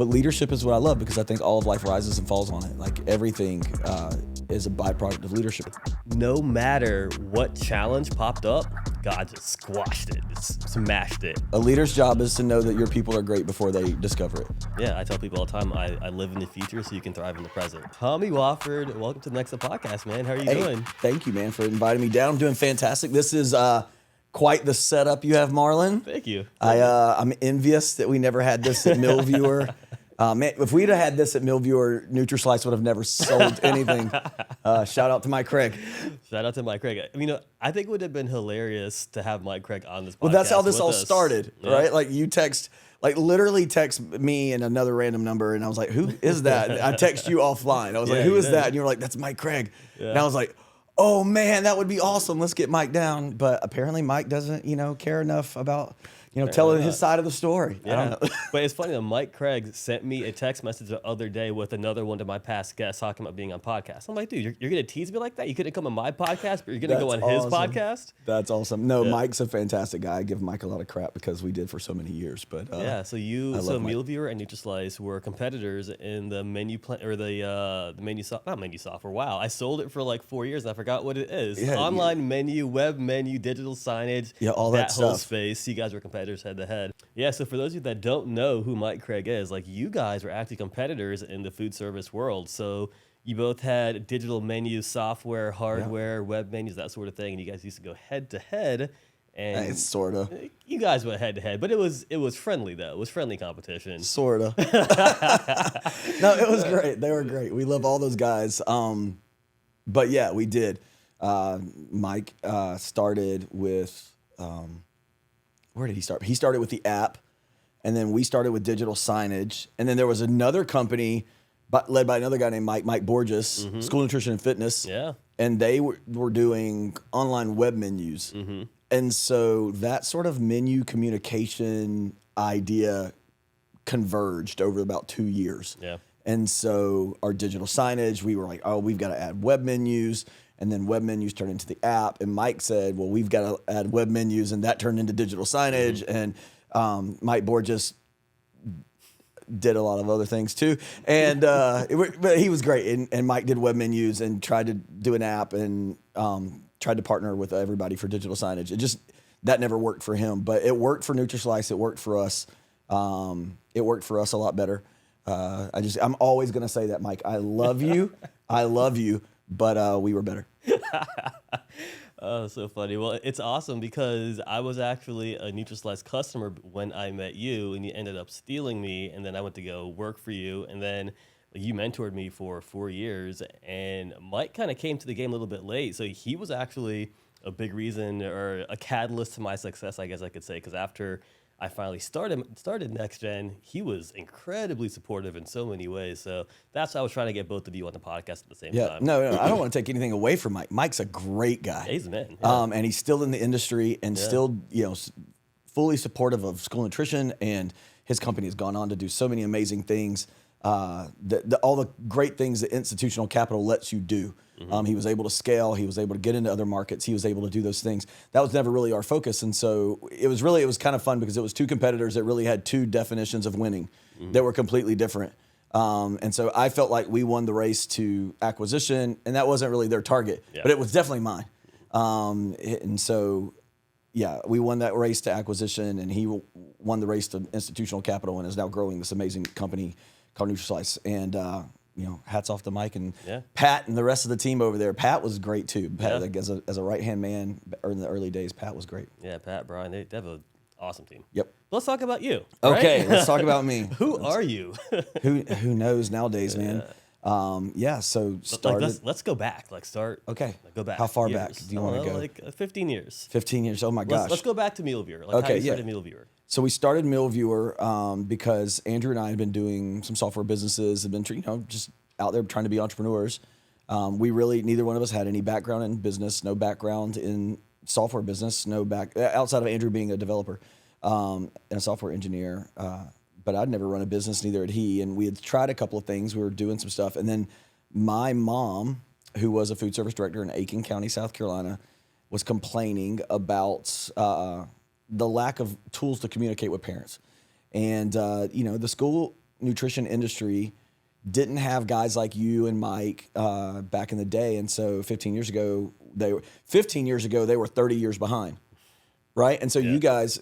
But leadership is what I love because I think all of life rises and falls on it. Like everything is a byproduct of leadership. No matter what challenge popped up, God just squashed it, just smashed it. A leader's job is to know that your people are great before they discover it. Yeah, I tell people all the time, I live in the future so you can thrive in the present. Tommy Wafford, welcome to the NxtGen podcast, man. How are you doing? Thank you, man, for inviting me down. I'm doing fantastic. This is quite the setup you have, Marlon. Thank you. I'm envious that we never had this at MealViewer. Man, if we'd have had this at MealViewer, Nutraslice would have never sold anything. Shout out to Mike Craig. Shout out to Mike Craig. I think it would have been hilarious to have Mike Craig on this podcast. Well, that's how this all us. started, right? Like you literally text me and another random number, and I was like, who is that? I text you offline. I was like, who is that? And you were like, that's Mike Craig. Yeah. And I was like, oh man, that would be awesome. Let's get Mike down. But apparently Mike doesn't, care enough about telling his side of the story. Yeah. I don't know. But it's funny that Mike Craig sent me a text message the other day with another one of my past guests talking about being on podcasts. I'm like, dude, you're going to tease me like that? You couldn't come on my podcast, but you're going to go on his podcast? That's awesome. No, Mike's a fantastic guy. I give Mike a lot of crap because we did for so many years. But so MealViewer and Nutraslice were competitors in the menu software. Wow, I sold it for like 4 years and I forgot what it is. Yeah, online menu, web menu, digital signage. Yeah, all that whole stuff. Space. You guys were competitors head to head. Yeah, so for those of you that don't know who Mike Craig is, like you guys were actually competitors in the food service world. So you both had digital menu software, hardware, web menus, that sort of thing, and you guys used to go head to head. And it's sort of. You guys went head to head, but it was friendly though. It was friendly competition. Sort of. No, it was great. They were great. We love all those guys. But yeah, we did. Mike started with. Where did he start? He started with the app, and then we started with digital signage, and then there was another company led by another guy named Mike Borges, School Nutrition and Fitness. Yeah, and they were doing online web menus, and so that sort of menu communication idea converged over about 2 years. Yeah, and so our digital signage, we were like, oh, we've got to add web menus. And then web menus turned into the app. And Mike said, well, we've got to add web menus. And that turned into digital signage. And Mike Borges did a lot of other things too. And but he was great. And Mike did web menus and tried to do an app and tried to partner with everybody for digital signage. That never worked for him. But it worked for Nutraslice. It worked for us. It worked for us a lot better. I'm always going to say that, Mike. I love you. I love you. But we were better. Oh, so funny. Well, it's awesome because I was actually a Nutraslice customer when I met you, and you ended up stealing me, and then I went to go work for you, and then you mentored me for 4 years, and Mike kind of came to the game a little bit late, so he was actually a big reason or a catalyst to my success, I guess I could say, because after I finally started NxtGen, he was incredibly supportive in so many ways. So that's why I was trying to get both of you on the podcast at the same time. No, I don't want to take anything away from Mike. Mike's a great guy. He's a man. Yeah. And he's still in the industry and still, fully supportive of school nutrition. And his company has gone on to do so many amazing things. All the great things that institutional capital lets you do. He was able to scale. He was able to get into other markets. He was able to do those things. That was never really our focus. And so it was kind of fun because it was two competitors that really had two definitions of winning that were completely different. And so I felt like we won the race to acquisition, and that wasn't really their target, but it was definitely mine. And so, we won that race to acquisition, and he won the race to institutional capital and is now growing this amazing company called Nutraslice. And, hats off to Mike and Pat and the rest of the team over there. Pat was great too. Pat, like, as a right-hand man in the early days, Pat was great. Yeah, Pat, Brian, they have an awesome team. Yep. Let's talk about you. Okay, right? let's talk about me. Who are you? who knows nowadays, man. So started. Let's go back. Start. Okay. Go back. How far years. back do you want to go? Like 15 years. 15 years. Oh my gosh. Let's go back to MealViewer. How you started MealViewer. So we started MealViewer because Andrew and I had been doing some software businesses, have been just out there trying to be entrepreneurs. We really, neither one of us had any background in business, no background in software business, outside of Andrew being a developer and a software engineer. But I'd never run a business, neither had he. And we had tried a couple of things. We were doing some stuff. And then my mom, who was a food service director in Aiken County, South Carolina, was complaining about the lack of tools to communicate with parents. And, the school nutrition industry didn't have guys like you and Mike back in the day. And so 15 years ago, they were 30 years behind. Right. And so you guys,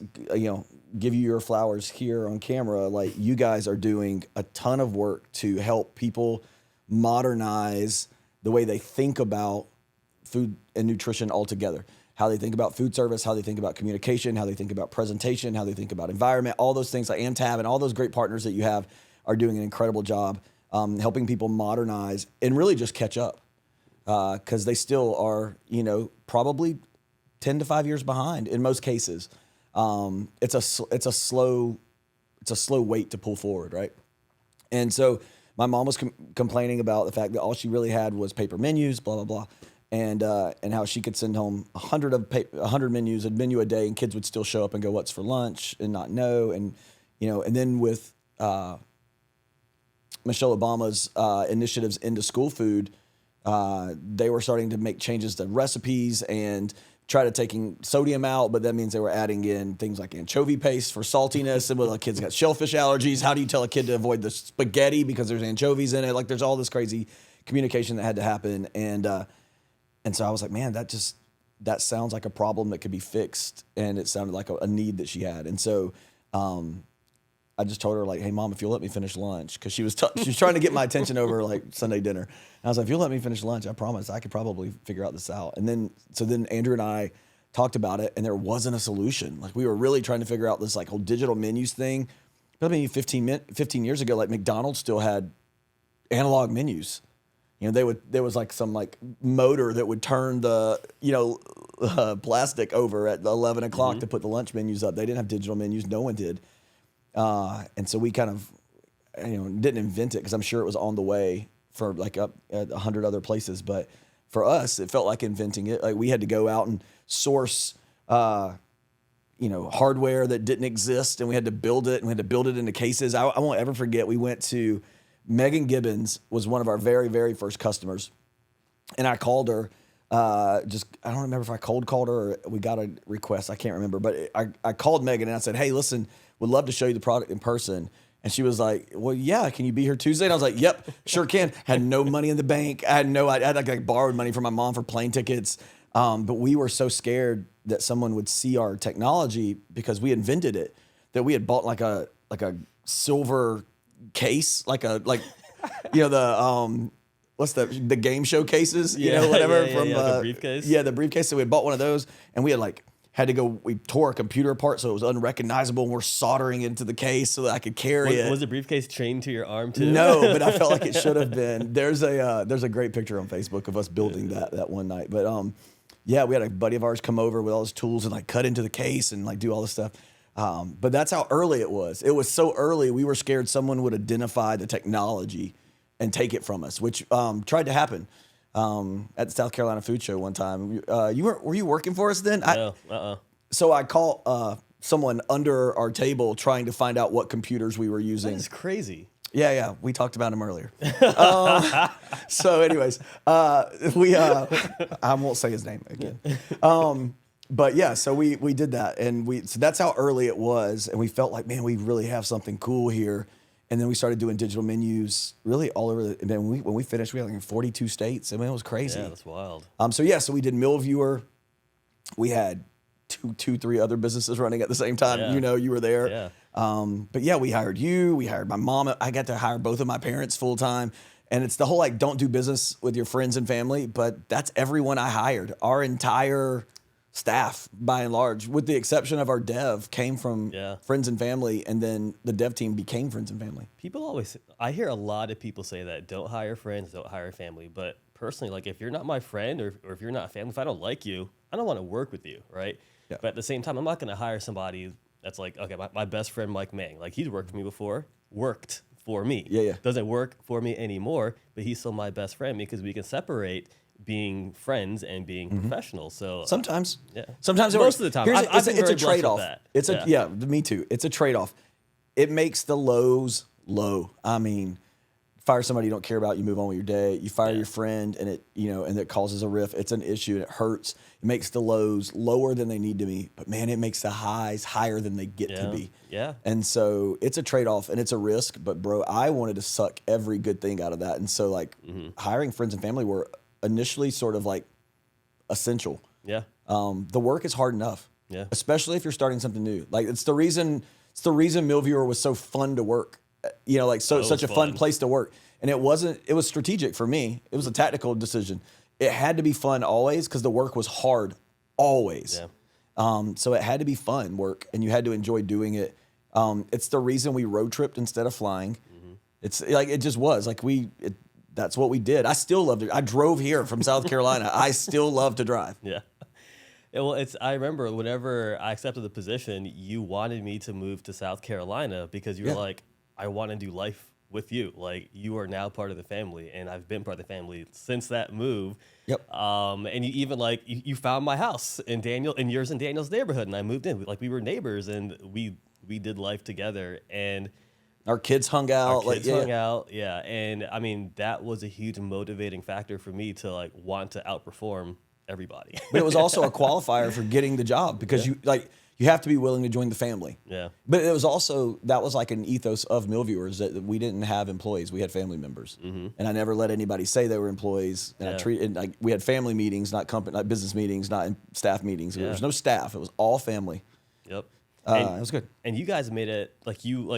give you your flowers here on camera. Like, you guys are doing a ton of work to help people modernize the way they think about food and nutrition altogether. How they think about food service, how they think about communication, how they think about presentation, how they think about environment, all those things like AmTab and all those great partners that you have are doing an incredible job helping people modernize and really just catch up because they still are, probably 10 to 5 years behind in most cases. It's a slow weight to pull forward, right? And so my mom was complaining about the fact that all she really had was paper menus, blah blah blah, and how she could send home 100 menus, a menu a day, and kids would still show up and go, "What's for lunch?" and not know, and and then with Michelle Obama's initiatives into school food, they were starting to make changes to recipes and try to taking sodium out, but that means they were adding in things like anchovy paste for saltiness. And when kids got shellfish allergies, how do you tell a kid to avoid the spaghetti because there's anchovies in it? Like, there's all this crazy communication that had to happen. And so I was like, man, that sounds like a problem that could be fixed. And it sounded like a need that she had. And so I just told her, like, hey, Mom, if you'll let me finish lunch, because she was trying to get my attention over like Sunday dinner. And I was like, if you'll let me finish lunch, I promise I could probably figure out this out. And then Andrew and I talked about it, and there wasn't a solution. Like, we were really trying to figure out this like whole digital menus thing. But I mean, 15 years ago, like, McDonald's still had analog menus. There was like some like motor that would turn the plastic over at 11 o'clock to put the lunch menus up. They didn't have digital menus. No one did. And so we kind of, didn't invent it because I'm sure it was on the way for like up at 100 other places. But for us, it felt like inventing it. Like, we had to go out and source, hardware that didn't exist, and we had to build it, and we had to build it into cases. I won't ever forget. We went to Megan Gibbons was one of our very, very first customers, and I called her. I don't remember if I cold called her or we got a request. I can't remember, but I called Megan and I said, hey, listen, would love to show you the product in person. And she was like, well, yeah, can you be here Tuesday? And I was like, yep, sure can. Had no money in the bank. I had like borrowed money from my mom for plane tickets. But we were so scared that someone would see our technology because we invented it, that we had bought like a silver case, what's the game show cases, whatever from like a briefcase. Yeah, the briefcase. So we had bought one of those, and we had we tore a computer apart so it was unrecognizable, and we're soldering into the case so that I could carry it. Was the briefcase chained to your arm too? No, but I felt like it should have been. There's a great picture on Facebook of us building that one night. But yeah, we had a buddy of ours come over with all his tools and like cut into the case and like do all this stuff. But that's how early it was. It was so early, we were scared someone would identify the technology and take it from us, which tried to happen at the South Carolina Food Show one time. Were you working for us then? No, So I call someone under our table trying to find out what computers we were using. That is crazy. Yeah, we talked about him earlier. So anyways, I won't say his name again. But yeah, so we did that, and so that's how early it was, and we felt like, man, we really have something cool here. And then we started doing digital menus really all over. And then when we finished, we had like 42 states. I mean, it was crazy. Yeah, that's wild. So we did MealViewer. We had three other businesses running at the same time. Yeah. You were there. Yeah. But yeah, we hired you. We hired my mom. I got to hire both of my parents full time. And it's the whole like, don't do business with your friends and family. But that's everyone I hired. Our entire staff, by and large, with the exception of our dev, came from friends and family, and then the dev team became friends and family. I hear a lot of people say that, don't hire friends, don't hire family. But personally, like, if you're not my friend or if you're not family, if I don't like you, I don't want to work with you, right? Yeah. But at the same time, I'm not going to hire somebody that's like, okay, my best friend Mike Mang, like, he's worked for me before, worked for me. Yeah. Doesn't work for me anymore, but he's still my best friend because we can separate being friends and being professionals. So sometimes most of the time, it's a trade-off. Me too. It's a trade-off. It makes the lows low. I mean, fire somebody you don't care about, you move on with your day. You fire your friend, and it causes a rift. It's an issue, and it hurts. It makes the lows lower than they need to be, but man, it makes the highs higher than they get to be. Yeah. And so it's a trade-off and it's a risk, but bro, I wanted to suck every good thing out of that. And so like hiring friends and family were initially sort of like essential. Yeah. The work is hard enough. Yeah. Especially if you're starting something new. Like it's the reason MealViewer was so fun to work. Such a fun place to work. And it was strategic for me. It was a tactical decision. It had to be fun always because the work was hard always. Yeah. So it had to be fun work, and you had to enjoy doing it. It's the reason we road tripped instead of flying. It's like, it just was like that's what we did. I still loved it. I drove here from South Carolina. I still love to drive. Yeah. Well, I remember whenever I accepted the position, you wanted me to move to South Carolina because you were like, I want to do life with you. Like, you are now part of the family, and I've been part of the family since that move. Yep. And you even you found my house in yours in Daniel's neighborhood, and I moved in. Like, we were neighbors, and we did life together, and our kids hung out. Hung out. Yeah. And I mean, that was a huge motivating factor for me to like want to outperform everybody. But it was also a qualifier for getting the job because you have to be willing to join the family. Yeah. But it was also, that was like an ethos of MealViewers, that we didn't have employees. We had family members. And I never let anybody say they were employees. And we had family meetings, not business meetings, not staff meetings. There was no staff. It was all family. Yep. It was good. And you guys made it,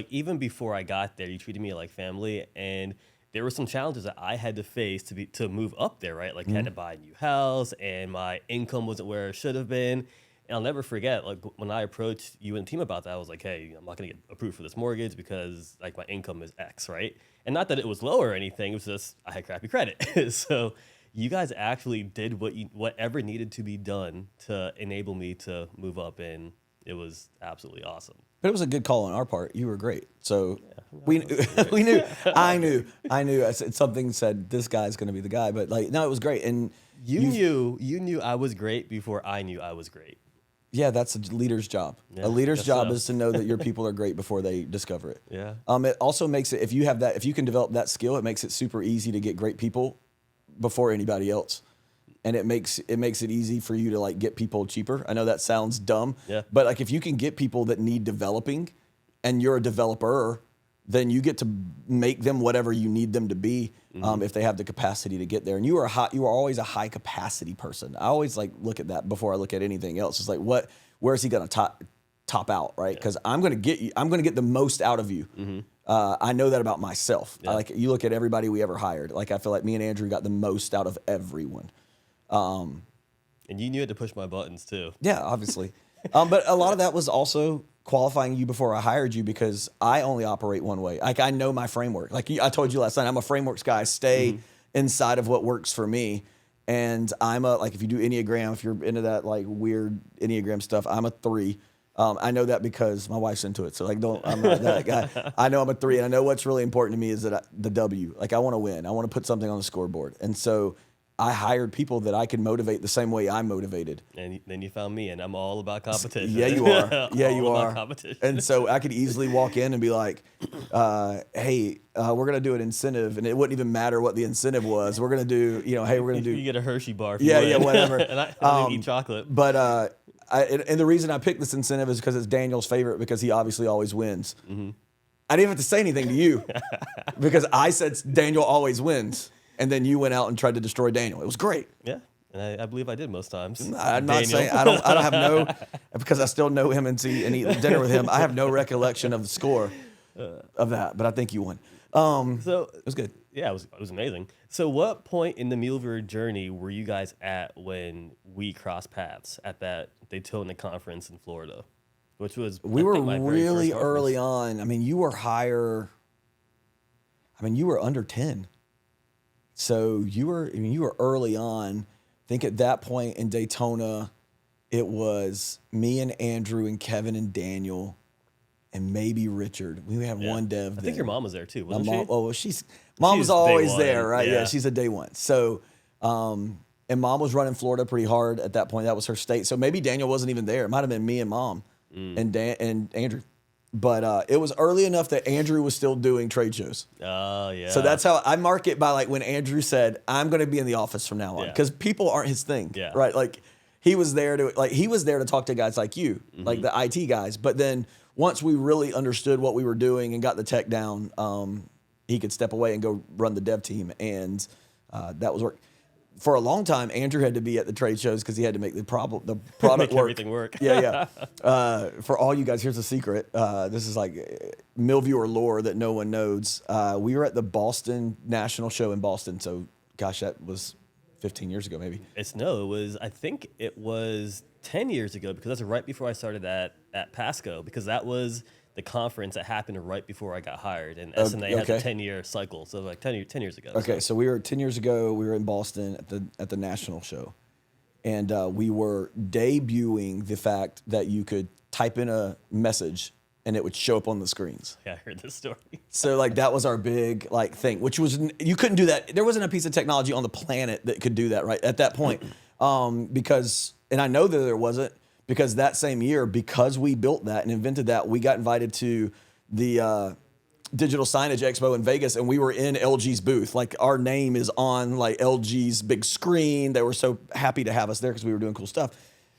even before I got there, you treated me like family, and there were some challenges that I had to face to move up there, right? Like, I had to buy a new house, and my income wasn't where it should have been. And I'll never forget, like, when I approached you and the team about that, I was like, hey, I'm not going to get approved for this mortgage because, like, my income is X, right? And not that it was low or anything. It was just I had crappy credit. So you guys actually did whatever needed to be done to enable me to move up, and it was absolutely awesome. But it was a good call on our part. You were great. So we knew. I knew. Something said this guy's going to be the guy. But no, it was great. And you knew I was great before I knew I was great. Yeah, that's a leader's job. Yeah, a leader's job is to know that your people are great before they discover it. Yeah. It also makes it, if you can develop that skill, it makes it super easy to get great people before anybody else. And it makes it easy for you to like get people cheaper. I know that sounds dumb, but like if you can get people that need developing and you're a developer, then you get to make them whatever you need them to be if they have the capacity to get there. And you are always a high capacity person. I always like look at that before I look at anything else. It's like where is he going to top out, right? Because I'm going to get the most out of you. I know that about myself. You look at everybody we ever hired. Like I feel like me and Andrew got the most out of everyone. And you knew to push my buttons too. Yeah, obviously. But a lot of that was also qualifying you before I hired you because I only operate one way. Like I know my framework. Like I told you last night, I'm a frameworks guy. I stay inside of what works for me. And I'm if you do Enneagram, if you're into that like weird Enneagram stuff, I'm a 3. I know that because my wife's into it. So I'm not that guy. I know I'm a 3, and I know what's really important to me is that the W. Like I want to win. I want to put something on the scoreboard. And so I hired people that I could motivate the same way I'm motivated. And then you found me, and I'm all about competition. Yeah, you are. Yeah, you are. Competition. And so I could easily walk in and be like, hey, we're going to do an incentive. And it wouldn't even matter what the incentive was. We're going to do, hey, we're going to do. You get a Hershey bar. Yeah, whatever. And I eat chocolate. But and the reason I picked this incentive is because it's Daniel's favorite because he obviously always wins. I didn't even have to say anything to you because I said Daniel always wins. And then you went out and tried to destroy Daniel. It was great. Yeah, and I believe I did most times. I'm not saying I don't have because I still know him and eat dinner with him. I have no recollection of the score of that, but I think you won. So it was good. Yeah, it was amazing. So what point in the MealViewer journey were you guys at when we crossed paths at that Daytona conference in Florida? Which was we were really early on. I mean, you were higher. I mean, you were under 10. So you were early on. I think at that point in Daytona, it was me and Andrew and Kevin and Daniel and maybe Richard. We had one dev. I think your mom was there too, wasn't she? Oh, mom was always there, right? Yeah, she's a day one. So, and mom was running Florida pretty hard at that point. That was her state. So maybe Daniel wasn't even there. It might have been me and mom and Andrew. But it was early enough that Andrew was still doing trade shows. Oh, yeah. So that's how I mark it, by like when Andrew said, I'm going to be in the office from now on. Yeah. Because people aren't his thing, Yeah. right? Like he was there to talk to guys like you, like the IT guys. But then once we really understood what we were doing and got the tech down, he could step away and go run the dev team. And that was work. For a long time, Andrew had to be at the trade shows because he had to make the product Make work. everything work. Yeah. For all you guys, here's a secret. This is like MealViewer lore that no one knows. We were at the Boston National Show in Boston. So, gosh, that was 15 years ago, maybe. I think it was 10 years ago, because that's right before I started at Pasco, because that was the conference that happened right before I got hired, and SNA has a 10-year cycle, so like 10 years ago. Okay, so we were 10 years ago. We were in Boston at the national show, and we were debuting the fact that you could type in a message and it would show up on the screens. Yeah, I heard this story. So like that was our big like thing, which was you couldn't do that. There wasn't a piece of technology on the planet that could do that right at that point, because and I know that there wasn't. Because that same year, because we built that and invented that, we got invited to the Digital Signage Expo in Vegas, and we were in LG's booth. Like our name is on like LG's big screen. They were so happy to have us there because we were doing cool stuff.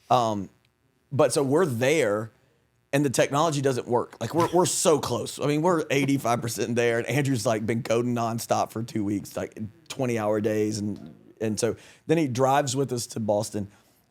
But so we're there, and the technology doesn't work. Like we're so close. I mean, we're 85% there, and Andrew's like been coding nonstop for 2 weeks, like 20-hour days, and so then he drives with us to Boston.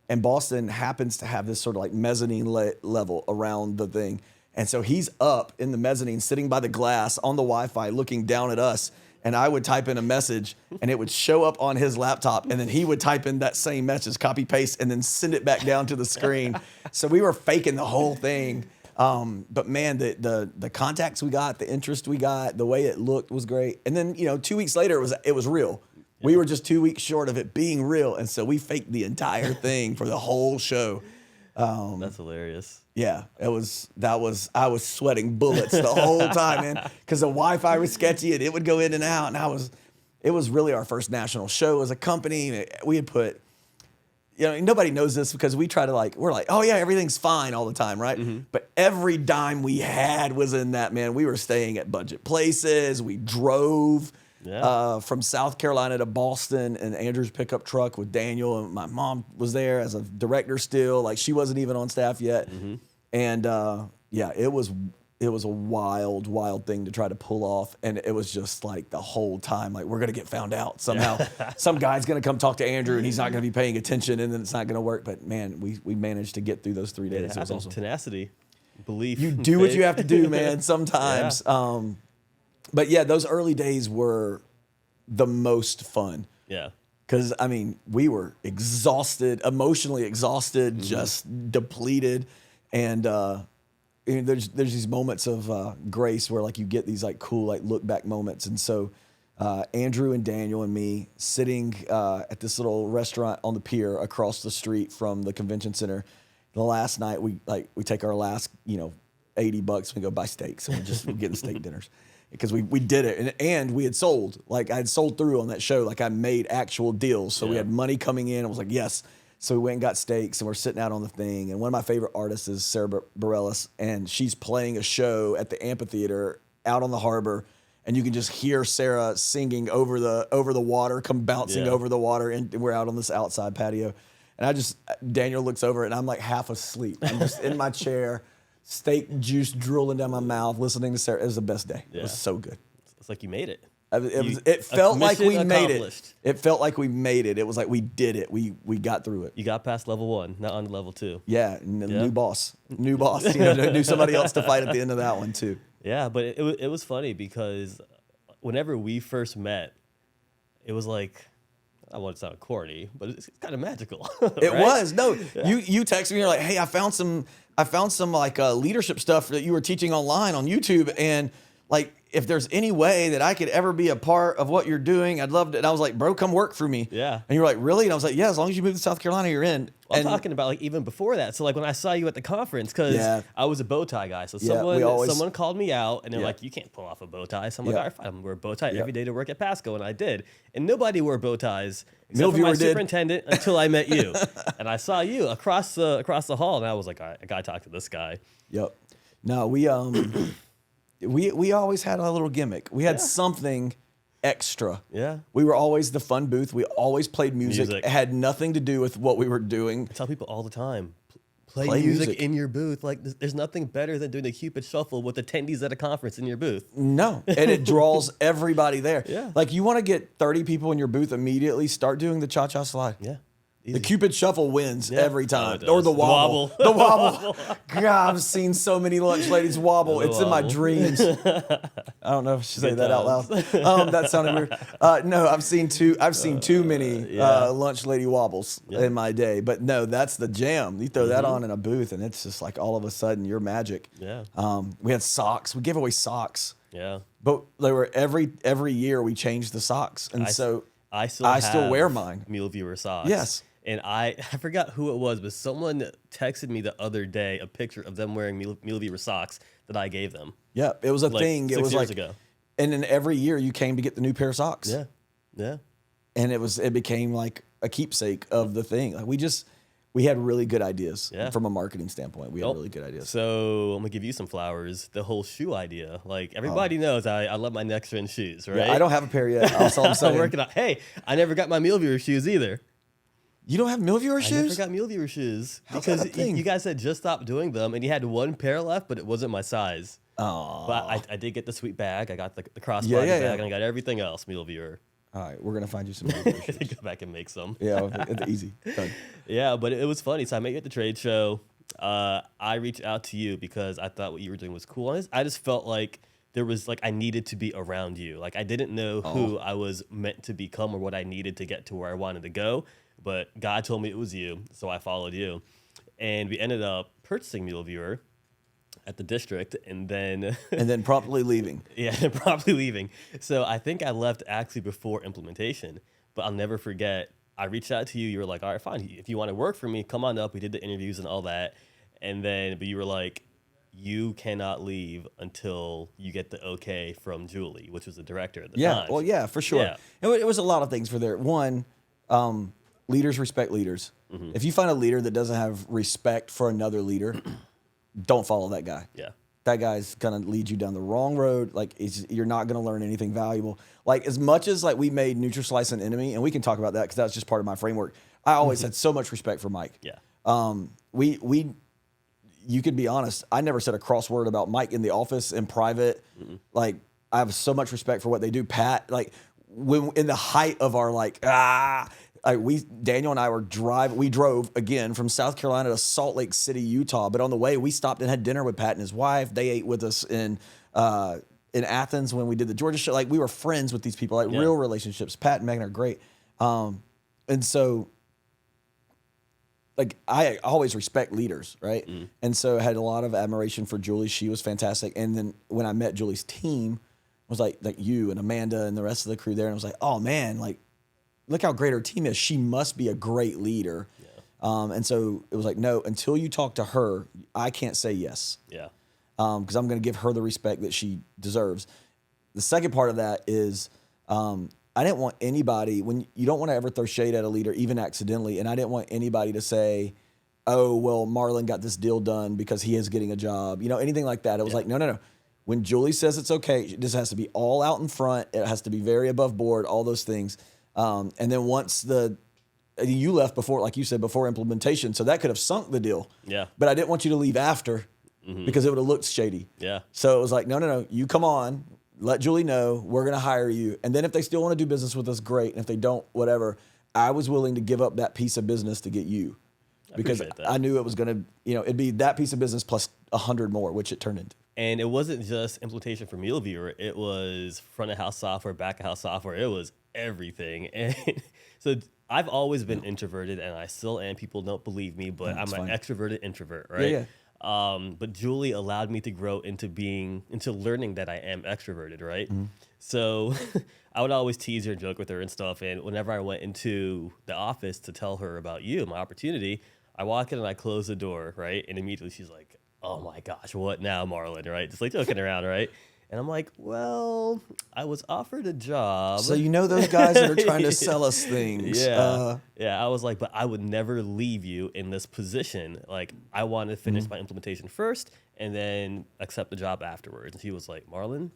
And Boston happens to have this sort of like mezzanine level around the thing. And so he's up in the mezzanine, sitting by the glass on the Wi-Fi, looking down at us. And I would type in a message, and it would show up on his laptop. And then he would type in that same message, copy, paste, and then send it back down to the screen. So we were faking the whole thing. But man, the contacts we got, the interest we got, the way it looked was great. And then, 2 weeks later, it was real. We were just 2 weeks short of it being real, and so we faked the entire thing for the whole show. That's hilarious. Yeah, I was sweating bullets the whole time, man, because the Wi-Fi was sketchy and it would go in and out, and it was really our first national show as a company. We had put, nobody knows this because we try to we're like, oh yeah, everything's fine all the time, right? Mm-hmm. But every dime we had was in that, man. We were staying at budget places. We drove. Yeah. From South Carolina to Boston in Andrew's pickup truck with Daniel, and my mom was there as a director still. Like she wasn't even on staff yet. Mm-hmm. And it was a wild thing to try to pull off. And it was just like the whole time, like we're gonna get found out somehow. Some guy's gonna come talk to Andrew and he's not gonna be paying attention, and then it's not gonna work. But man, we managed to get through those 3 days. It was awesome. Tenacity, belief. You do what you have to do, man. Sometimes. Yeah. But yeah, those early days were the most fun. Yeah. Because, I mean, we were exhausted, emotionally exhausted, just depleted. And there's these moments of grace where, like, you get these, like, cool, like, look-back moments. And so Andrew and Daniel and me sitting at this little restaurant on the pier across the street from the convention center. The last night, we take our last, $80 and we go buy steaks. And we're getting steak dinners. Because we did it, and we had sold. Like, I had sold through on that show. Like, I made actual deals. So we had money coming in. I was like, yes. So we went and got steaks, and we're sitting out on the thing. And one of my favorite artists is Sarah Bareilles, and she's playing a show at the amphitheater out on the harbor. And you can just hear Sarah singing over the water, come bouncing over the water. And we're out on this outside patio. And Daniel looks over, and I'm like half asleep. I'm just in my chair. Steak juice drooling down my mouth, listening to Sarah. It was the best day. Yeah. It was so good. It's like you made it. It felt like we made it. It felt like we made it. It was like we did it. We got through it. You got past level 1, not on to level 2. Yeah, new boss. New boss. Knew somebody else to fight at the end of that one too. Yeah, but it was funny because whenever we first met, it was like, I want to sound corny, but it's kind of magical. It was. No, you texted me. You're like, hey, I found some like leadership stuff that you were teaching online on YouTube, and like if there's any way that I could ever be a part of what you're doing, I'd love to. And I was like, bro, come work for me. Yeah. And you were like, really? And I was like, yeah, as long as you move to South Carolina, you're in. Well, I'm talking about like even before that. So like when I saw you at the conference, because I was a bow tie guy. So someone called me out and they're like, you can't pull off a bow tie. So I'm like, all right, fine, I'm gonna wear a bow tie every day to work at Pasco. And I did. And nobody wore bow ties except for my superintendent until I met you. And I saw you across the hall, and I was like, all right, I gotta talk to this guy. Yep. No, we always had a little gimmick. We had something extra. Yeah. We were always the fun booth. We always played music. Music. It had nothing to do with what we were doing. I tell people all the time, play music in your booth. Like, there's nothing better than doing a Cupid Shuffle with attendees at a conference in your booth. No, and it draws everybody there. Yeah. Like, you want to get 30 people in your booth immediately, start doing the cha-cha slide. Yeah. The Cupid Shuffle wins every time. Oh, it Or does. the wobble. The The wobble. God, I've seen so many lunch ladies wobble. The It's in my wobble. dreams. I don't know if I should say Good that out loud. That sounded weird. No, I've seen too many lunch lady wobbles in my day. But no, that's the jam. You throw that on in a booth, and it's just like all of a sudden you're magic. Yeah. We had socks. We gave away socks. Yeah. But they were every year we changed the socks, and I still still wear mine. MealViewer socks. Yes. And I forgot who it was, but someone texted me the other day a picture of them wearing MealViewer socks that I gave them. Yeah, it was a Like thing. It 6 was years like, ago. and then every year you came to get the new pair of socks. Yeah. Yeah. And it became like a keepsake of the thing. Like we had really good ideas from a marketing standpoint. We had really good ideas. So I'm gonna give you some flowers. The whole shoe idea, like everybody knows, I love my NxtGen shoes, right? Yeah, I don't have a pair yet. That's all I'm saying. I'm working on. Hey, I never got my MealViewer shoes either. You don't have MealViewer shoes? I never got MealViewer shoes because you guys had just stopped doing them, and you had one pair left, but it wasn't my size. Oh. But I did get the sweet bag. I got the crossbody bag, and I got everything else MealViewer. All right, we're gonna find you some MealViewer shoes. Go back and make some. Yeah, it's easy. Done. Yeah, but it was funny. So I met you at the trade show. I reached out to you because I thought what you were doing was cool. I just felt like there was I needed to be around you. Like I didn't know who I was meant to become or what I needed to get to where I wanted to go. But God told me it was you, so I followed you. And we ended up purchasing MealViewer at the district and then promptly leaving. Yeah, promptly leaving. So I think I left actually before implementation, but I'll never forget. I reached out to you. You were like, all right, fine. If you want to work for me, come on up. We did the interviews and all that. And then, but you were like, you cannot leave until you get the okay from Julie, which was the director at the time. Well, yeah, for sure. Yeah. It was a lot of things for there. One, leaders respect leaders. Mm-hmm. If you find a leader that doesn't have respect for another leader, don't follow that guy. Yeah. That guy's gonna lead you down the wrong road. Like you're not gonna learn anything valuable. Like as much as we made Nutraslice an enemy, and we can talk about that because that's just part of my framework. I always had so much respect for Mike. Yeah. You could be honest. I never said a cross word about Mike in the office in private. Mm-hmm. Like I have so much respect for what they do. Pat, when in the height of our Daniel and I we drove again from South Carolina to Salt Lake City, Utah. But on the way, we stopped and had dinner with Pat and his wife. They ate with us in Athens when we did the Georgia show. We were friends with these people, real relationships. Pat and Megan are great. And so I always respect leaders, right? Mm. And so I had a lot of admiration for Julie. She was fantastic. And then when I met Julie's team, it was like you and Amanda and the rest of the crew there. And I was like, oh man, look how great her team is. She must be a great leader. Yeah. And so it was like, no, until you talk to her, I can't say yes. Yeah. Because I'm going to give her the respect that she deserves. The second part of that is I didn't want anybody, when you don't want to ever throw shade at a leader, even accidentally, and I didn't want anybody to say, oh, well, Marlon got this deal done because he is getting a job, anything like that. It was like, no. When Julie says it's okay, this has to be all out in front. It has to be very above board, all those things. And then once you left before, like you said, before implementation, so that could have sunk the deal. Yeah. But I didn't want you to leave after because it would have looked shady. Yeah. So it was like, no, you come on, let Julie know, we're going to hire you. And then if they still want to do business with us, great. And if they don't, whatever. I was willing to give up that piece of business to get you because I knew it was going to, it'd be that piece of business plus 100 more, which it turned into. And it wasn't just implementation for MealViewer. It was front of house software, back of house software. It was everything. And so I've always been introverted, and I still am. People don't believe me, but I'm an extroverted introvert, right? Yeah. But Julie allowed me to grow into learning that I am extroverted, right? Mm-hmm. So I would always tease her and joke with her and stuff. And whenever I went into the office to tell her about my opportunity, I walk in and I close the door, right? And immediately she's like, oh my gosh, what now, Marlon, right? Just joking around, right? And I'm like, well, I was offered a job. So you know those guys that are trying to sell us things. Yeah. I was like, but I would never leave you in this position. Like, I want to finish my implementation first and then accept the job afterwards. And she was like, Marlon,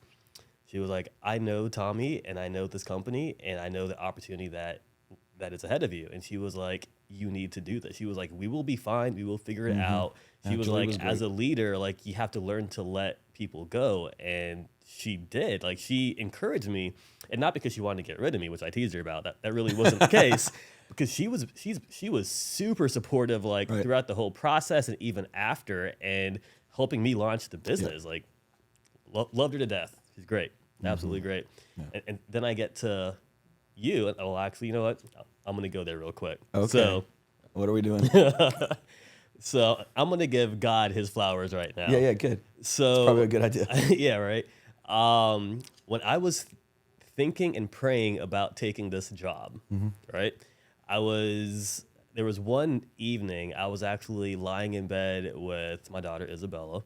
she was like, I know Tommy and I know this company and I know the opportunity that is ahead of you. And she was like, you need to do this. She was like, we will be fine. We will figure it out. She was like, as a leader, like, you have to learn to let people go. And she did. Like, she encouraged me, and not because she wanted to get rid of me, which I teased her about. That really wasn't the case, because she was super supportive, like, throughout the whole process and even after, and helping me launch the business. Like, loved her to death. She's great. Absolutely great. Yeah. And then I get to you, and actually, you know what? I'm going to go there real quick. Okay. So, what are we doing? So I'm going to give God his flowers right now. Yeah, good. So it's probably a good idea. Yeah, right. When I was thinking and praying about taking this job, right, there was one evening I was actually lying in bed with my daughter Isabella,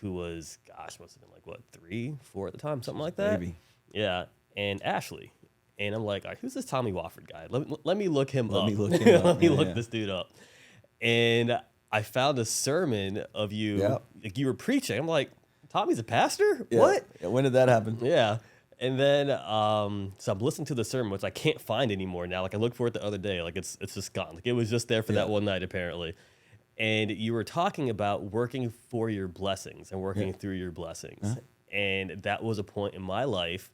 who was, must have been like, 3, 4 at the time, something like that. Baby. Yeah, and Ashley. And I'm like, all right, who's this Tommy Wafford guy? Let me look him up. Let me look this dude up. And I found a sermon of you, like you were preaching. I'm like, Tommy's a pastor? Yeah. What? When did that happen? Yeah. And then, so I'm listening to the sermon, which I can't find anymore now. Like, I looked for it the other day. Like, it's just gone. Like, it was just there for that one night, apparently. And you were talking about working for your blessings and working through your blessings. And that was a point in my life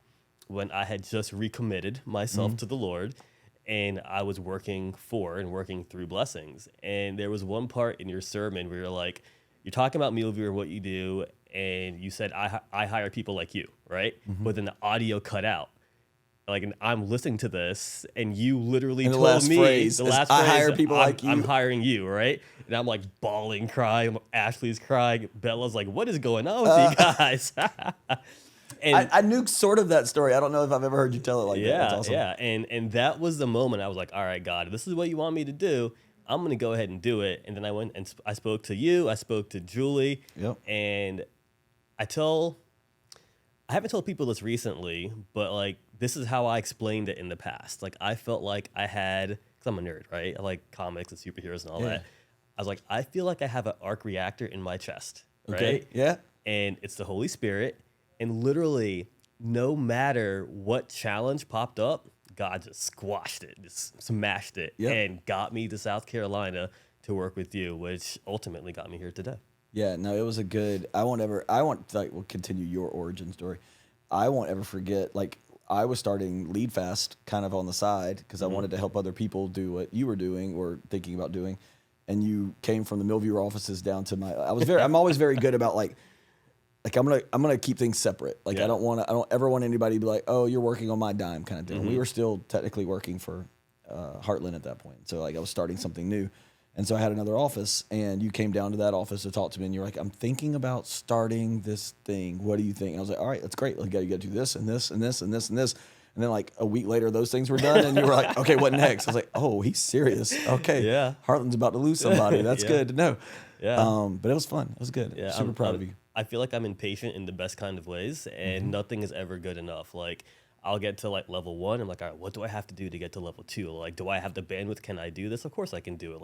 when I had just recommitted myself to the Lord, and I was working for and working through blessings. And there was one part in your sermon where you're like, you're talking about MealViewer, what you do, and you said, I hire people like you, right? But then the audio cut out. Like, and I'm listening to this, and you literally told me the last phrase, I hire people like you. I'm hiring you, right? And I'm like bawling, crying. Ashley's crying. Bella's like, what is going on with you guys? And I knew sort of that story. I don't know if I've ever heard you tell it like that. That's awesome. Yeah, and that was the moment I was like, all right, God, if this is what you want me to do, I'm going to go ahead and do it. And then I went and I spoke to you. I spoke to Julie. And I haven't told people this recently, but like, this is how I explained it in the past. Like, I felt like I had, because I'm a nerd, right? I like comics and superheroes and all that. I was like, I feel like I have an arc reactor in my chest, right? Yeah. And it's the Holy Spirit. And literally, no matter what challenge popped up, God just squashed it, just smashed it, and got me to South Carolina to work with you, which ultimately got me here today. Yeah, no, it was a good. We'll continue your origin story. I won't ever forget. Like, I was starting Lead Fast kind of on the side because I wanted to help other people do what you were doing or thinking about doing, and you came from the MealViewer offices down to my. I'm always very good about like I'm gonna keep things separate. Like, I don't ever want anybody to be like, oh, you're working on my dime kind of thing. We were still technically working for Heartland at that point, so like I was starting something new. And so I had another office, and you came down to that office to talk to me, and you're like, I'm thinking about starting this thing. What do you think? And I was like, all right, that's great. Like, you got to do this and this and this and this and this. And then like a week later, those things were done, and you were like, okay, what next? I was like, oh, he's serious. Okay. Yeah. Heartland's about to lose somebody. That's good to know. Yeah. But it was fun. It was good. Yeah. Super proud of you. I feel like I'm impatient in the best kind of ways, and nothing is ever good enough. Like, I'll get to like level 1. I'm like, all right, what do I have to do to get to level 2? Like, do I have the bandwidth? Can I do this? Of course I can do it.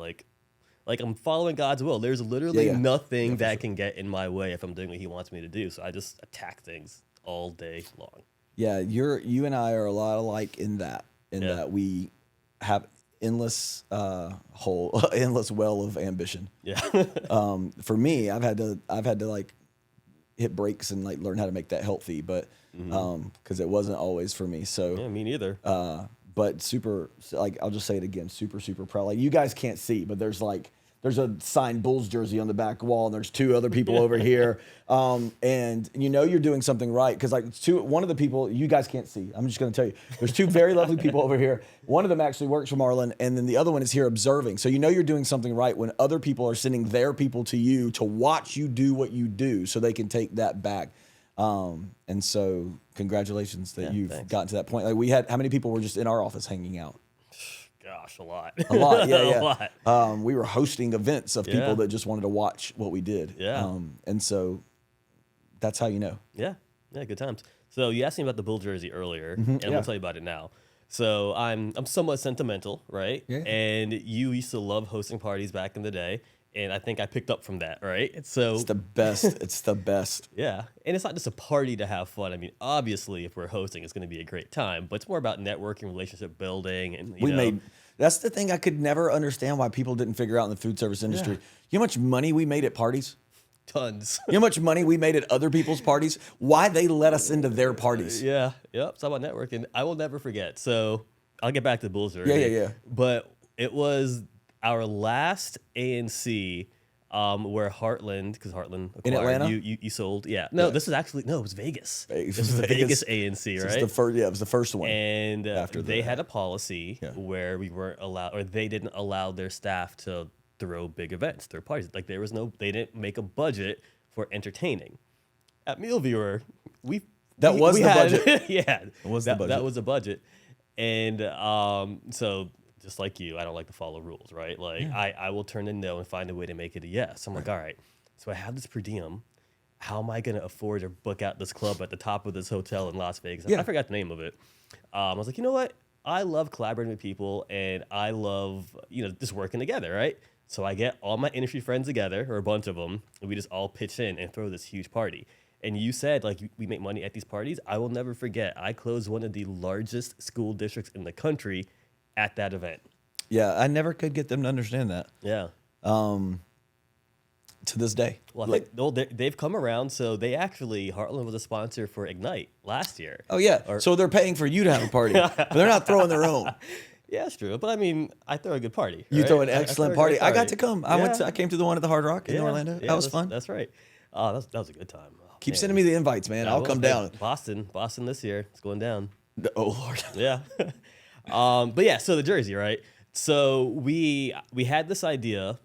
Like I'm following God's will. There's literally nothing that can get in my way if I'm doing what he wants me to do. So I just attack things all day long. Yeah, you and I are a lot alike in that we have endless endless well of ambition. Yeah. For me, I've had to like hit brakes and like learn how to make that healthy, but because it wasn't always for me. So yeah, me neither. But super, like, I'll just say it again, super, super proud. Like, you guys can't see, but there's a signed Bulls jersey on the back wall, and there's 2 other people over here. And you know you're doing something right, because like one of the people, you guys can't see. I'm just going to tell you, there's 2 very lovely people over here. One of them actually works for Marlon, and then the other one is here observing. So you know you're doing something right when other people are sending their people to you to watch you do what you do, so they can take that back. And so congratulations that you've gotten to that point. Like, we had, how many people were just in our office hanging out? Gosh, a lot. A lot, yeah. A lot. We were hosting events of people that just wanted to watch what we did. Yeah. And so that's how you know. Yeah. Yeah, good times. So you asked me about the Bull jersey earlier, and I'm yeah. gonna tell you about it now. So I'm somewhat sentimental, right? Yeah. And you used to love hosting parties back in the day, and I think I picked up from that, right? So It's the best. It's the best. yeah, and it's not just a party to have fun. I mean, obviously, if we're hosting, it's going to be a great time, but it's more about networking, relationship building, and We made. That's the thing I could never understand why people didn't figure out in the food service industry. Yeah. You know how much money we made at parties? tons. You know how much money we made at other people's parties? Why they let us into their parties? Yeah, yep. It's all about networking. I will never forget. So I'll get back to the Bulls jersey. Yeah. But it was our last ANC where Heartland, because Heartland acquired, In Atlanta? you sold. Yeah. No, this is actually, no, it was Vegas. This was the Vegas ANC, right? It was the first, it was the first one. And after they that. had a policy where we weren't allowed, or they didn't allow their staff to throw big events, throw parties. Like there was no, they didn't make a budget for entertaining. At MealViewer, That was the budget. Yeah, was the budget. That was a budget. And so just like you, I don't like to follow rules, right? Like I will turn a no and find a way to make it a yes. I'm like, all right, so I have this per diem. How am I going to afford to book out this club at the top of this hotel in Las Vegas? Yeah. I forgot the name of it. I was like, you know what? I love collaborating with people, and I love, just working together, right? So I get all my industry friends together, or a bunch of them, and we just all pitch in and throw this huge party. And you said, like, we make money at these parties. I will never forget. I closed one of the largest school districts in the country at that event. Yeah, I never could get them to understand that. Yeah. To this day. Well, I think they've come around. So they actually, Heartland was a sponsor for Ignite last year. Oh, yeah. So they're paying for you to have a party, but they're not throwing their own. Yeah, that's true. But I mean, I throw a good party. You right? throw an I excellent throw a party. great I got to come. I came to the one at the Hard Rock in Orlando. Yeah, that was fun. That's right. Oh, that was a good time. Oh, Keep man. sending me the invites, man. I'll come down. Boston this year. It's going down. Oh, Lord. Yeah. But yeah, so the jersey, right? So we had this idea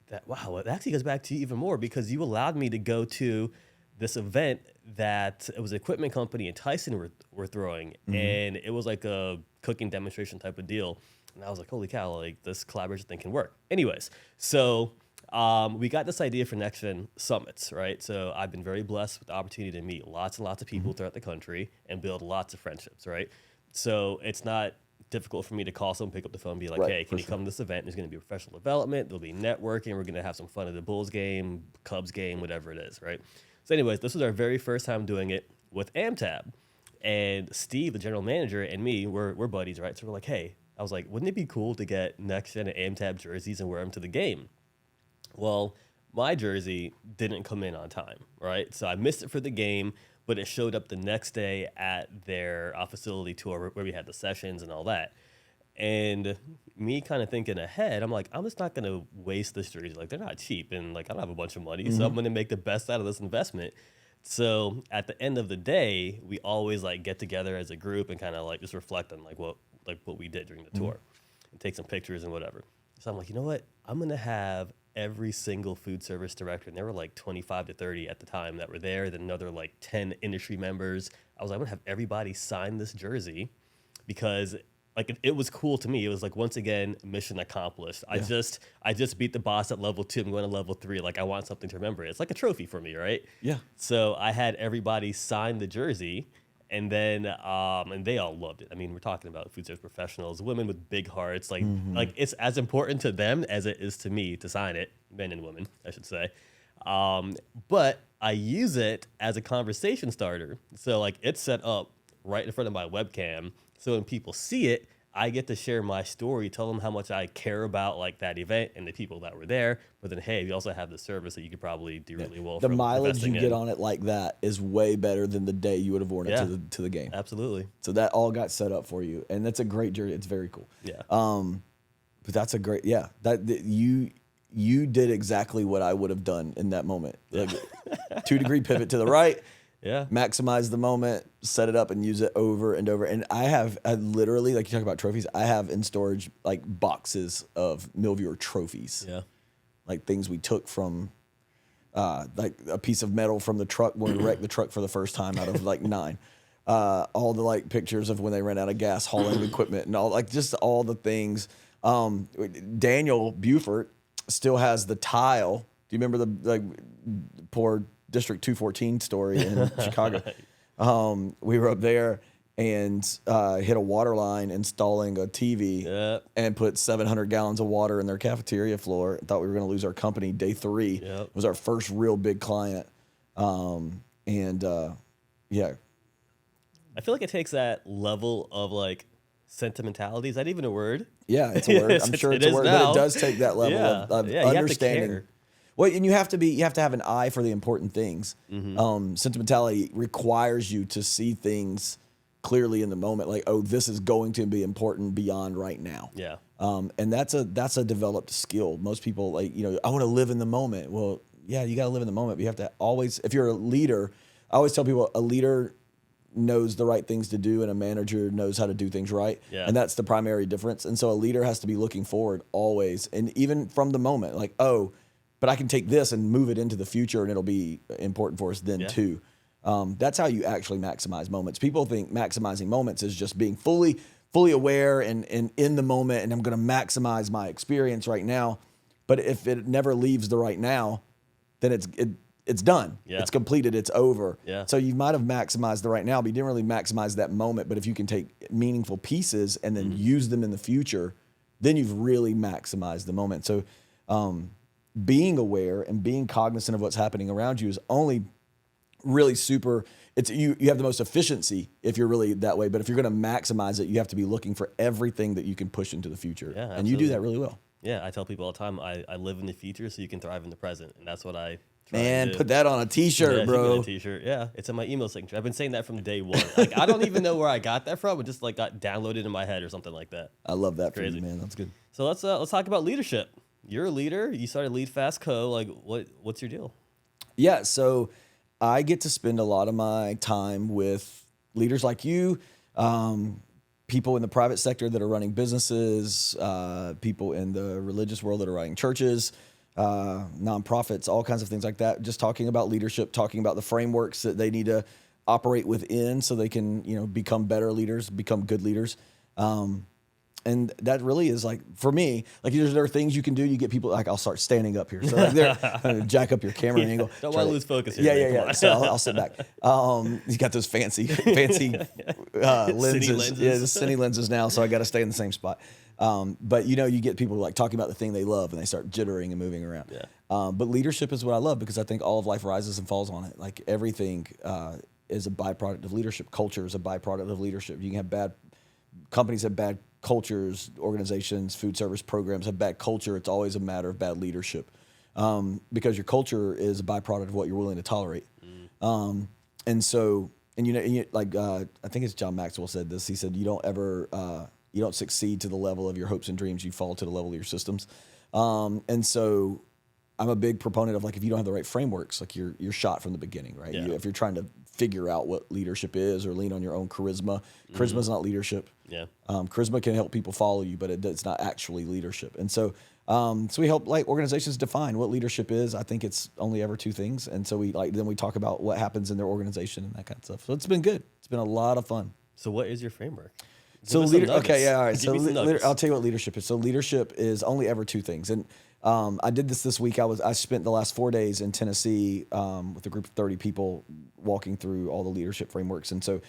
that, wow, it actually goes back to you even more because you allowed me to go to this event that it was an equipment company in Tyson were throwing, and it was like a cooking demonstration type of deal. And I was like, holy cow, like this collaboration thing can work. Anyways, so we got this idea for NxtGen summits, right? So I've been very blessed with the opportunity to meet lots and lots of people throughout the country and build lots of friendships, right? So it's not difficult for me to call someone, pick up the phone, and be like, hey, can you come to this event? There's going to be professional development. There'll be networking. We're going to have some fun at the Bulls game, Cubs game, whatever it is, right? So anyways, this was our very first time doing it with AmTab. And Steve, the general manager, and me, we're buddies, right? So we're like, hey, I was like, wouldn't it be cool to get NxtGen and AmTab jerseys and wear them to the game? Well, my jersey didn't come in on time, right? So I missed it for the game, but it showed up the next day at their facility tour where we had the sessions and all that. And me kind of thinking ahead, I'm like, I'm just not going to waste this jersey. Like, they're not cheap, and like I don't have a bunch of money, so I'm going to make the best out of this investment. So at the end of the day, we always like get together as a group and kind of like just reflect on like what we did during the tour and take some pictures and whatever. So I'm like, you know what? I'm going to have every single food service director, and there were like 25 to 30 at the time that were there, then another like 10 industry members. I was like, I'm going to have everybody sign this jersey because like it was cool to me. It was like, once again, mission accomplished. Yeah. I just beat the boss at level 2. I'm going to level 3. Like I want something to remember. It's like a trophy for me, right? Yeah. So I had everybody sign the jersey, and then and they all loved it. I mean, we're talking about food service professionals, women with big hearts. Like like it's as important to them as it is to me to sign it, men and women, I should say. But I use it as a conversation starter. So like it's set up right in front of my webcam. So when people see it, I get to share my story, tell them how much I care about like that event and the people that were there. But then, hey, we also have the service that you could probably do really well. The mileage you get on it like that is way better than the day you would have worn it to the game. Absolutely. So that all got set up for you, and that's a great jersey. It's very cool. Yeah. But that's a great you did exactly what I would have done in that moment. Like 2-degree pivot to the right. Yeah. Maximize the moment, set it up, and use it over and over. And I literally, like you talk about trophies, I have in storage like boxes of MealViewer trophies. Yeah. Like things we took from, like a piece of metal from the truck when we wrecked the truck for the first time out of like 9. All the like pictures of when they ran out of gas hauling equipment and all, like just all the things. Daniel Buford still has the tile. Do you remember the like poor District 214 story in Chicago? We were up there and hit a water line installing a TV Yep. and put 700 gallons of water in their cafeteria floor. Thought we were going to lose our company. Day 3 Yep. was our first real big client. Yeah. I feel like it takes that level of like sentimentality. Is that even a word? Yeah, it's a word. I'm sure it's a word, but it does take that level of Yeah, you have to understanding. care. Well, and you have to have an eye for the important things. Sentimentality requires you to see things clearly in the moment, like, oh, this is going to be important beyond right now. Yeah. And that's a developed skill. Most people, like, I want to live in the moment. Well, yeah, you got to live in the moment, but you have to always, if you're a leader, I always tell people a leader knows the right things to do and a manager knows how to do things right. Yeah. And that's the primary difference. And so a leader has to be looking forward always. And even from the moment, like, oh, but I can take this and move it into the future and it'll be important for us then too. That's how you actually maximize moments. People think maximizing moments is just being fully aware and in the moment, and I'm going to maximize my experience right now. But if it never leaves the right now, then it's done. Yeah. It's completed. It's over. Yeah. So you might have maximized the right now, but you didn't really maximize that moment. But if you can take meaningful pieces and then use them in the future, then you've really maximized the moment. So being aware and being cognizant of what's happening around you is only really super. It's you have the most efficiency if you're really that way. But if you're going to maximize it, you have to be looking for everything that you can push into the future. Yeah, and you do that really well. Yeah, I tell people all the time, I live in the future so you can thrive in the present, and that's what I try Man, to do. put that on a T-shirt, Yeah, bro. you get a T-shirt. Yeah, it's in my email signature. I've been saying that from day one. Like, I don't even know where I got that from. It just like got downloaded in my head or something like that. I love that for Crazy. you, man. That's good. So let's talk about leadership. You're a leader. You started Lead Fast Co. Like, what's your deal? Yeah, so I get to spend a lot of my time with leaders like you, people in the private sector that are running businesses, people in the religious world that are running churches, nonprofits, all kinds of things like that. Just talking about leadership, talking about the frameworks that they need to operate within so they can, become better leaders, become good leaders. And that really is like, for me, like there are things you can do. You get people, like I'll start standing up here. So like jack up your camera angle. Don't want to lose focus here. Yeah. So I'll sit back. He's got those fancy lenses. lenses. Yeah, the cine lenses now. So I got to stay in the same spot. But you get people like talking about the thing they love and they start jittering and moving around. Yeah. But leadership is what I love because I think all of life rises and falls on it. Like everything is a byproduct of leadership. Culture is a byproduct of leadership. You can have bad companies have bad cultures, organizations, food service programs have bad culture. It's always a matter of bad leadership because your culture is a byproduct of what you're willing to tolerate. And so, like I think it's John Maxwell said this. He said, you don't succeed to the level of your hopes and dreams. You fall to the level of your systems. And so I'm a big proponent of like, if you don't have the right frameworks, like you're shot from the beginning, right? Yeah. If you're trying to figure out what leadership is or lean on your own charisma is not leadership. Yeah. Charisma can help people follow you, but it's not actually leadership. And so, so we help like organizations define what leadership is. I think it's only ever two things. And so then we talk about what happens in their organization and that kind of stuff. So it's been good. It's been a lot of fun. So what is your framework? So all right. Give So me some nuggets. I'll tell you what leadership is. So leadership is only ever two things. And I did this week. I spent the last 4 days in Tennessee with a group of 30 people walking through all the leadership frameworks. And so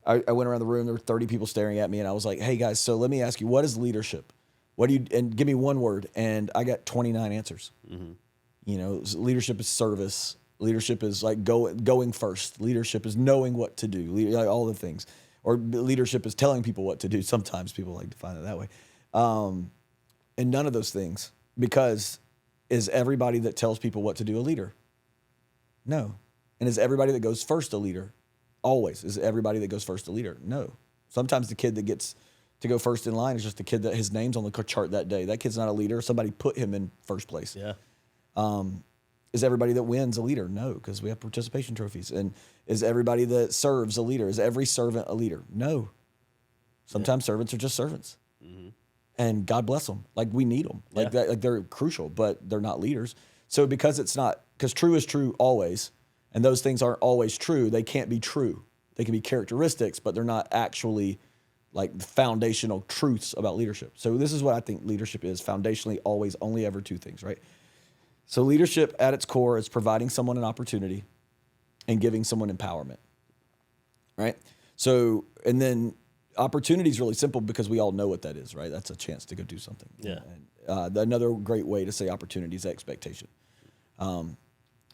I went around the room. There were 30 people staring at me, and I was like, "Hey guys, so let me ask you, what is leadership? And give me one word." And I got 29 answers. Leadership is service. Leadership is like going first. Leadership is knowing what to do. Like all the things. Or leadership is telling people what to do. Sometimes people like to define it that way. And none of those things. Because is everybody that tells people what to do a leader? No. And is everybody that goes first a leader? Always. Is everybody that goes first a leader? No. Sometimes the kid that gets to go first in line is just the kid that his name's on the chart that day. That kid's not a leader. Somebody put him in first place. Yeah. Is everybody that wins a leader? No, because we have participation trophies. And is everybody that serves a leader? Is every servant a leader? No. Sometimes servants are just servants. Mm-hmm. And God bless them. Like we need them. Like they're crucial, but they're not leaders. So because true is true always, and those things aren't always true, they can't be true. They can be characteristics, but they're not actually like the foundational truths about leadership. So this is what I think leadership is. Foundationally, always, only ever two things, right? So leadership at its core is providing someone an opportunity and giving someone empowerment. right? So, and then opportunity is really simple because we all know what that is, right? That's a chance to go do something. Yeah. And, another great way to say opportunity is expectation.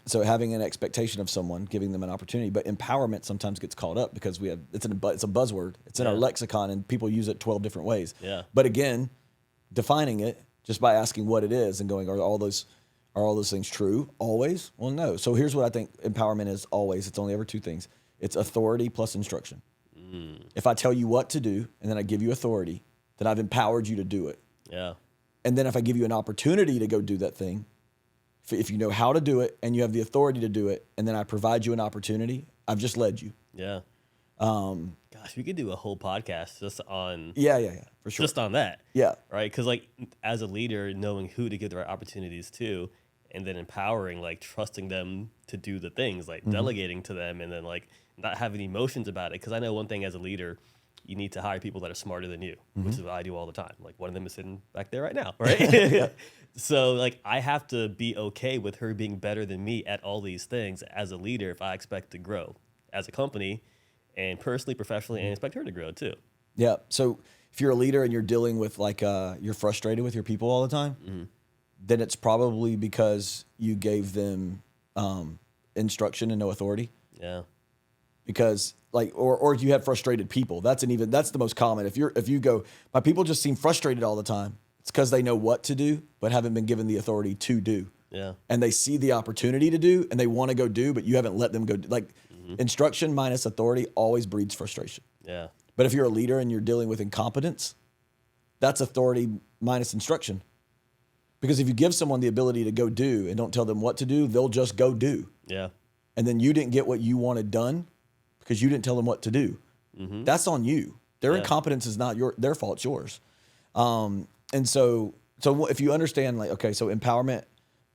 So having an expectation of someone, giving them an opportunity, but empowerment sometimes gets caught up because it's a buzzword. It's in our lexicon and people use it 12 different ways. Yeah. But again, defining it just by asking what it is and going, are all those things true always? Well, no. So here's what I think empowerment is always. It's only ever two things. It's authority plus instruction. If I tell you what to do and then I give you authority, then I've empowered you to do it. Yeah. And then if I give you an opportunity to go do that thing, if you know how to do it and you have the authority to do it, and then I provide you an opportunity, I've just led you. Yeah. Gosh, we could do a whole podcast just on for sure. just on that. Yeah. Right? Because like as a leader, knowing who to give the right opportunities to, and then empowering, like trusting them to do the things, like delegating to them, and then like not having emotions about it. Because I know one thing as a leader, you need to hire people that are smarter than you, which is what I do all the time. Like one of them is sitting back there right now, right? So like I have to be okay with her being better than me at all these things as a leader if I expect to grow as a company and personally, professionally, and expect her to grow too. Yeah. So if you're a leader and you're dealing with like you're frustrated with your people all the time, then it's probably because you gave them instruction and no authority. Yeah. Because like, or you have frustrated people. That's the most common. If you go, my people just seem frustrated all the time. It's because they know what to do, but haven't been given the authority to do. Yeah. And they see the opportunity to do, and they want to go do, but you haven't let them go do. Like instruction minus authority always breeds frustration. Yeah. But if you're a leader and you're dealing with incompetence, that's authority minus instruction. Because if you give someone the ability to go do and don't tell them what to do, they'll just go do. Yeah. And then you didn't get what you wanted done because you didn't tell them what to do. That's on you. Their incompetence is not their fault, it's yours. And so if you understand, like, okay, so empowerment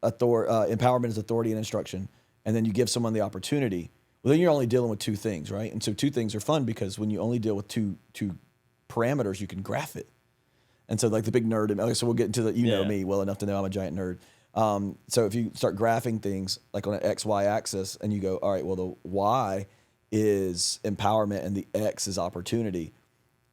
is authority and instruction, and then you give someone the opportunity, well, then you're only dealing with two things, right? And so two things are fun because when you only deal with two parameters, you can graph it. And so like the big nerd, so we'll get into the, know me well enough to know I'm a giant nerd. So if you start graphing things like on an XY axis and you go, all right, well, the Y is empowerment and the X is opportunity.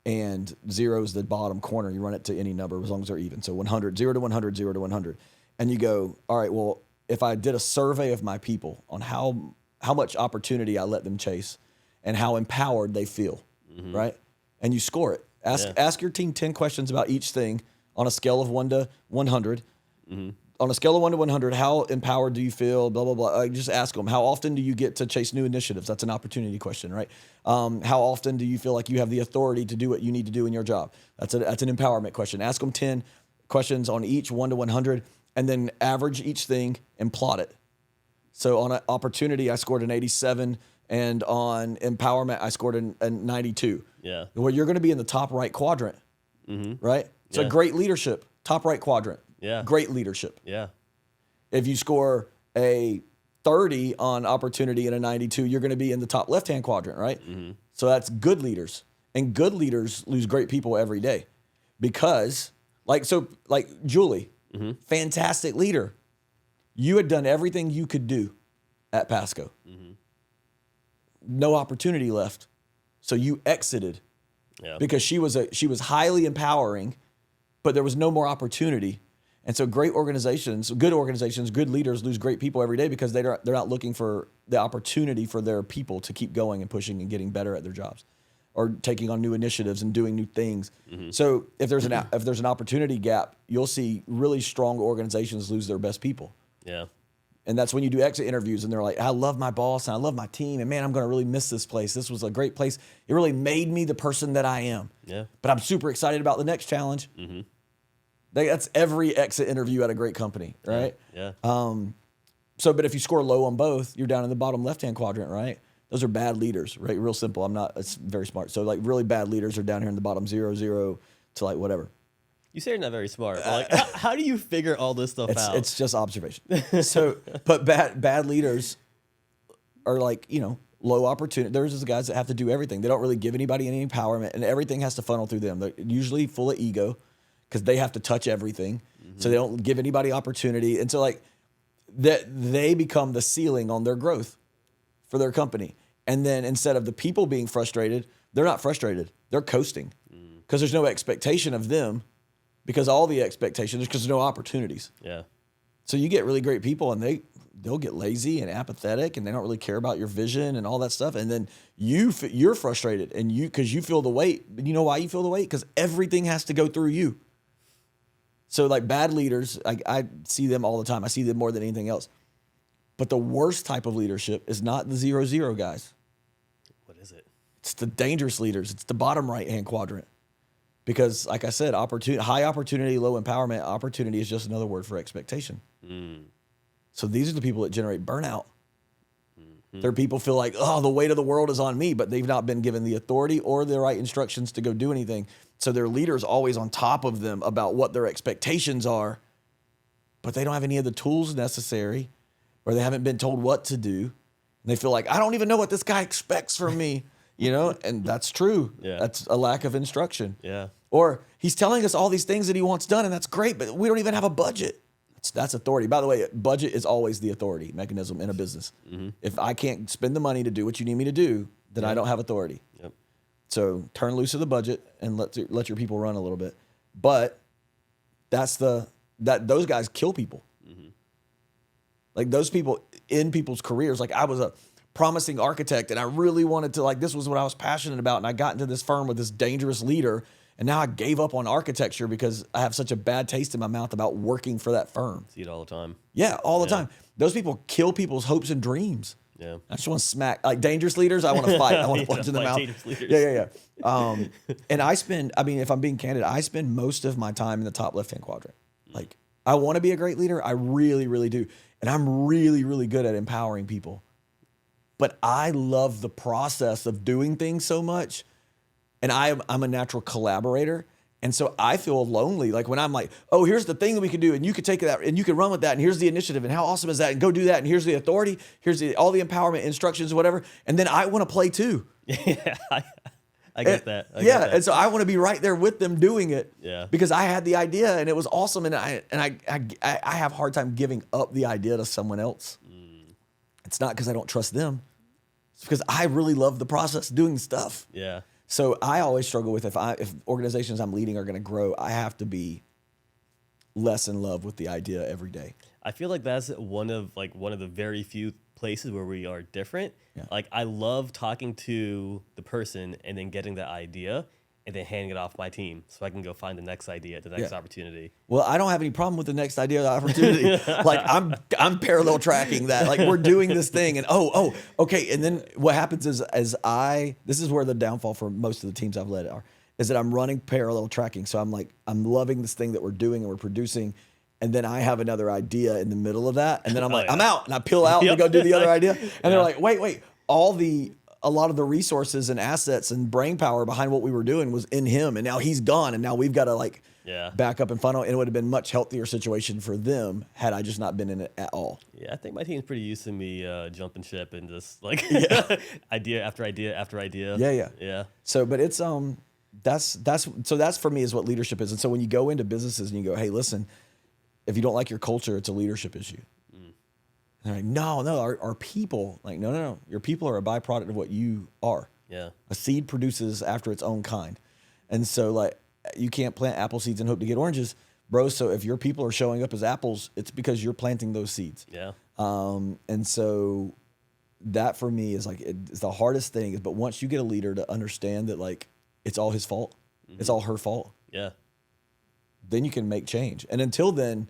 And 0 is the bottom corner. You run it to any number as long as they're even. So 100, 0 to 100, 0 to 100. And you go, all right, well, if I did a survey of my people on how much opportunity I let them chase and how empowered they feel, right? And you score it. Ask your team 10 questions about each thing on a scale of 1 to 100. On a scale of 1 to 100, how empowered do you feel? Blah, blah, blah. Just ask them, how often do you get to chase new initiatives? That's an opportunity question, right? How often do you feel like you have the authority to do what you need to do in your job? That's an empowerment question. Ask them 10 questions on each 1 to 100, and then average each thing and plot it. So on an opportunity, I scored an 87, and on empowerment, I scored a 92. Yeah. Well, you're going to be in the top right quadrant, right? So great leadership, top right quadrant. Yeah. Great leadership. Yeah. If you score a 30 on opportunity and a 92, you're going to be in the top left-hand quadrant, right? So that's good leaders. And good leaders lose great people every day because like Julie, fantastic leader. You had done everything you could do at Pasco. No opportunity left. So you exited because she was highly empowering, but there was no more opportunity. And so good organizations, good leaders lose great people every day because they're not looking for the opportunity for their people to keep going and pushing and getting better at their jobs or taking on new initiatives and doing new things. So if there's an opportunity gap, you'll see really strong organizations lose their best people. Yeah. And that's when you do exit interviews and they're like, I love my boss and I love my team and man, I'm going to really miss this place. This was a great place. It really made me the person that I am. Yeah. But I'm super excited about the next challenge. That's every exit interview at a great company, right? Yeah. But if you score low on both, you're down in the bottom left-hand quadrant, right? Those are bad leaders, right? Real simple. It's very smart. So like really bad leaders are down here in the bottom 0, 0 to like whatever. You say you're not very smart. Like, how do you figure all this stuff out? It's just observation. So, but bad leaders are like, low opportunity. There's the guys that have to do everything. They don't really give anybody any empowerment and everything has to funnel through them. They're usually full of ego, because they have to touch everything. So they don't give anybody opportunity. And so like that they become the ceiling on their growth for their company. And then instead of the people being frustrated, they're not frustrated. They're coasting because there's no expectation of them, because all the expectation is because there's no opportunities. Yeah. So you get really great people and they'll get lazy and apathetic and they don't really care about your vision and all that stuff. And then you're frustrated and because you feel the weight. You know why you feel the weight? Because everything has to go through you. So like bad leaders, I see them all the time. I see them more than anything else. But the worst type of leadership is not the 0-0 guys. What is it? It's the dangerous leaders. It's the bottom right-hand quadrant. Because like I said, high opportunity, low empowerment. Opportunity is just another word for expectation. So these are the people that generate burnout. Their people feel like, oh, the weight of the world is on me, but they've not been given the authority or the right instructions to go do anything. So their leader's always on top of them about what their expectations are, but they don't have any of the tools necessary, or they haven't been told what to do. And they feel like, I don't even know what this guy expects from me, and that's true. Yeah. That's a lack of instruction. Yeah. Or he's telling us all these things that he wants done, and that's great, but we don't even have a budget. That's authority. By the way, budget is always the authority mechanism in a business. If I can't spend the money to do what you need me to do, then I don't have authority. Yep. So turn loose of the budget and let your people run a little bit. But those guys kill people. Like those people in people's careers. Like I was a promising architect and I really wanted to, this was what I was passionate about. And I got into this firm with this dangerous leader. And now I gave up on architecture because I have such a bad taste in my mouth about working for that firm. See it all the time. Yeah, all the time. Those people kill people's hopes and dreams. Yeah. I just want to smack, like dangerous leaders, I want to fight. I want to punch in the mouth. Yeah. And if I'm being candid, I spend most of my time in the top left-hand quadrant. Like, I want to be a great leader. I really, really do. And I'm really, really good at empowering people. But I love the process of doing things so much. And I'm a natural collaborator. And so I feel lonely. Like when I'm like, oh, here's the thing that we can do. And you could take that and you can run with that. And here's the initiative. And how awesome is that? And go do that. And here's the authority. Here's all the empowerment instructions, whatever. And then I want to play too. Yeah, I get that. I get that. And so I want to be right there with them doing it. Yeah. Because I had the idea and it was awesome. And I have a hard time giving up the idea to someone else. It's not because I don't trust them. It's because I really love the process of doing stuff. Yeah. So I always struggle with if organizations I'm leading are going to grow, I have to be less in love with the idea every day. I feel like that's one of the very few places where we are different. Yeah. Like I love talking to the person and then getting the idea and then handing it off my team so I can go find the next idea, the next opportunity. Well, I don't have any problem with the next idea or opportunity. Like I'm parallel tracking that. Like we're doing this thing and okay. And then what happens is this is where the downfall for most of the teams I've led is that I'm running parallel tracking. So I'm loving this thing that we're doing and we're producing. And then I have another idea in the middle of that. And then I'm like, I'm out. And I peel out and go do the other idea. And they're like, wait, a lot of the resources and assets and brain power behind what we were doing was in him. And now he's gone. And now we've got to back up and funnel. And it would have been a much healthier situation for them had I just not been in it at all. Yeah, I think my team's pretty used to me jumping ship and just idea after idea after idea. Yeah. So, but it's, that's for me is what leadership is. And so when you go into businesses and you go, hey, listen, if you don't like your culture, it's a leadership issue. And they're like, no, our people, like, no. Your people are a byproduct of what you are. Yeah. A seed produces after its own kind. And so, like, you can't plant apple seeds and hope to get oranges, bro. So if your people are showing up as apples, it's because you're planting those seeds. Yeah. And so that for me is like, it's the hardest thing. But once you get a leader to understand that, like, it's all his fault, it's all her fault. Yeah. Then you can make change. And until then,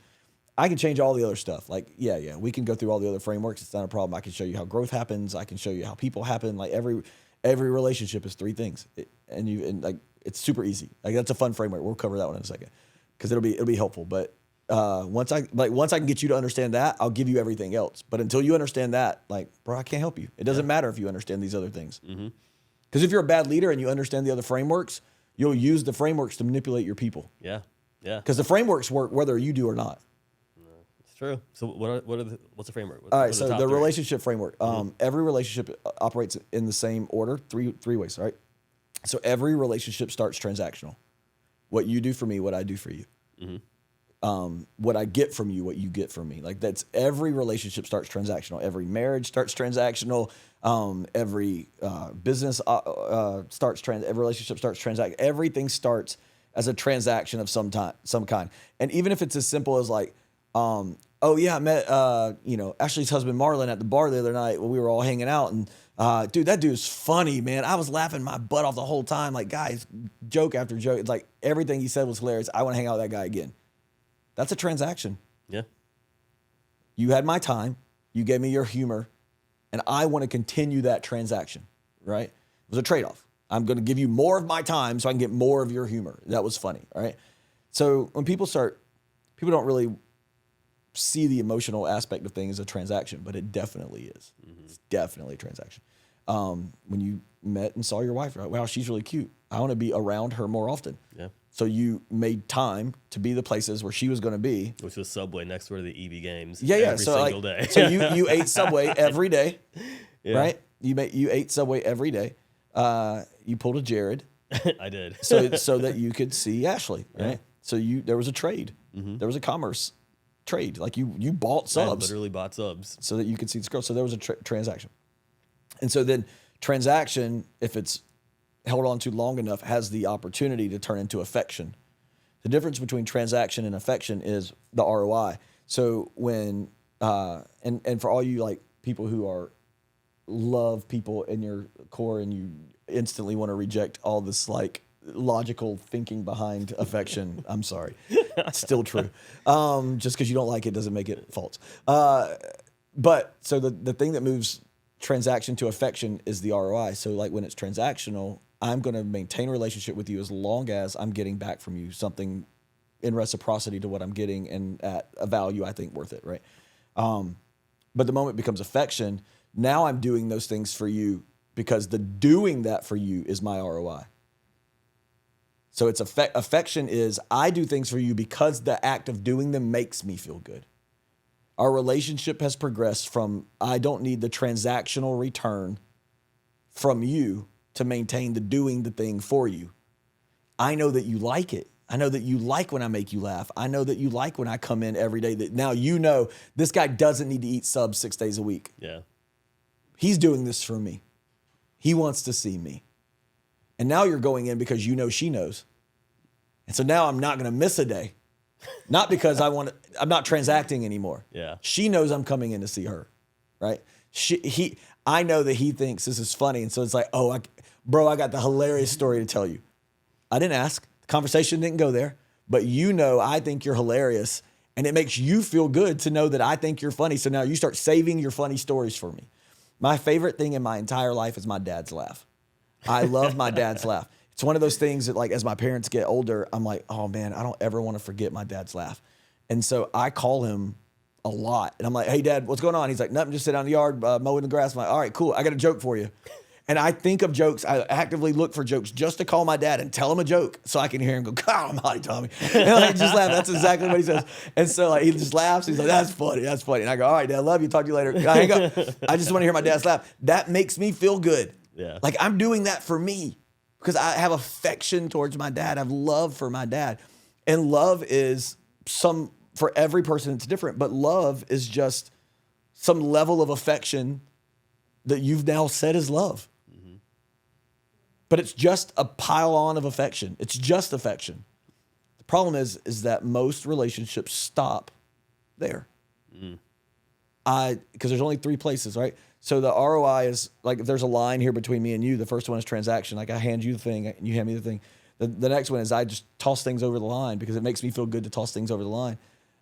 I can change all the other stuff. Like, we can go through all the other frameworks. It's not a problem. I can show you how growth happens. I can show you how people happen. Like every relationship is 3 things, and it's super easy. Like that's a fun framework. We'll cover that one in a second because it'll be helpful. But once I can get you to understand that, I'll give you everything else. But until you understand that, like, bro, I can't help you. It doesn't matter if you understand these other things. Because if you're a bad leader and you understand the other frameworks, you'll use the frameworks to manipulate your people. Yeah. Because the frameworks work whether you do or not. True. So what's the framework? All right. So the relationship framework. Every relationship operates in the same order, three ways. Right. So every relationship starts transactional. What you do for me, what I do for you. what I get from you, what you get from me. Like that's every relationship starts transactional. Every marriage starts transactional. Every business every relationship starts transactional. Everything starts as a transaction of some kind. And even if it's as simple as like, oh yeah, I met Ashley's husband Marlon at the bar the other night when we were all hanging out, and dude, that dude's funny, man. I was laughing my butt off the whole time. Like, guys, joke after joke. It's like everything he said was hilarious. I want to hang out with that guy again. That's a transaction. Yeah. You had my time. You gave me your humor. And I want to continue that transaction, right? It was a trade-off. I'm going to give you more of my time so I can get more of your humor. That was funny, right? So when people don't really see the emotional aspect of things as a transaction, but it definitely is. Mm-hmm. It's definitely a transaction. When you met and saw your wife, right? Wow, she's really cute. I want to be around her more often. Yeah. So you made time to be the places where she was going to be, which was Subway next door to the EV games. Yeah, every so single day. So you ate Subway every day, right? You ate Subway every day. You pulled a Jared. I did. so that you could see Ashley, right? Yeah. So there was a trade. Mm-hmm. There was a commerce trade. Like you bought subs. I literally bought subs so that you could see this girl. So there was a transaction, and so then transaction, if it's held on to long enough, has the opportunity to turn into affection. The difference between transaction and affection is the ROI. So when and for all you like people who love people in your core and you instantly want to reject all this like logical thinking behind affection, I'm sorry, it's still true. Just because you don't like it doesn't make it false. But so the thing that moves transaction to affection is the ROI. So like when it's transactional, I'm going to maintain a relationship with you as long as I'm getting back from you something in reciprocity to what I'm getting and at a value I think worth it, right? But the moment it becomes affection, now I'm doing those things for you because the doing that for you is my ROI. So it's affection is I do things for you because the act of doing them makes me feel good. Our relationship has progressed from I don't need the transactional return from you to maintain the doing the thing for you. I know that you like it. I know that you like when I make you laugh. I know that you like when I come in every day. That now you know this guy doesn't need to eat subs 6 days a week. Yeah. He's doing this for me. He wants to see me. And now you're going in because you know she knows. And so now I'm not going to miss a day. Not because I'm not transacting anymore. Yeah. She knows I'm coming in to see her, right? I know that he thinks this is funny. And so it's like, oh, bro, I got the hilarious story to tell you. I didn't ask. The conversation didn't go there. But you know I think you're hilarious. And it makes you feel good to know that I think you're funny. So now you start saving your funny stories for me. My favorite thing in my entire life is my dad's laugh. I love my dad's laugh. It's one of those things that, like, as my parents get older, I'm like, oh man, I don't ever want to forget my dad's laugh. And so I call him a lot. And I'm like, hey, Dad, what's going on? He's like, nothing, just sit out in the yard, mowing the grass. I'm like, all right, cool. I got a joke for you. And I think of jokes. I actively look for jokes just to call my dad and tell him a joke so I can hear him go, God almighty, Tommy. And I just laugh. That's exactly what he says. And so like he just laughs. He's like, that's funny. That's funny. And I go, all right, Dad, I love you. Talk to you later. I hang up. I just want to hear my dad's laugh. That makes me feel good. Yeah. Like I'm doing that for me because I have affection towards my dad. I have love for my dad. And love is for every person, it's different, but love is just some level of affection that you've now said is love. Mm-hmm. But it's just a pile on of affection. It's just affection. The problem is that most relationships stop there. Mm. Because there's only 3 places, right? So the ROI is like, if there's a line here between me and you, the first one is transaction. Like I hand you the thing and you hand me the thing. The next one is I just toss things over the line because it makes me feel good to toss things over the line.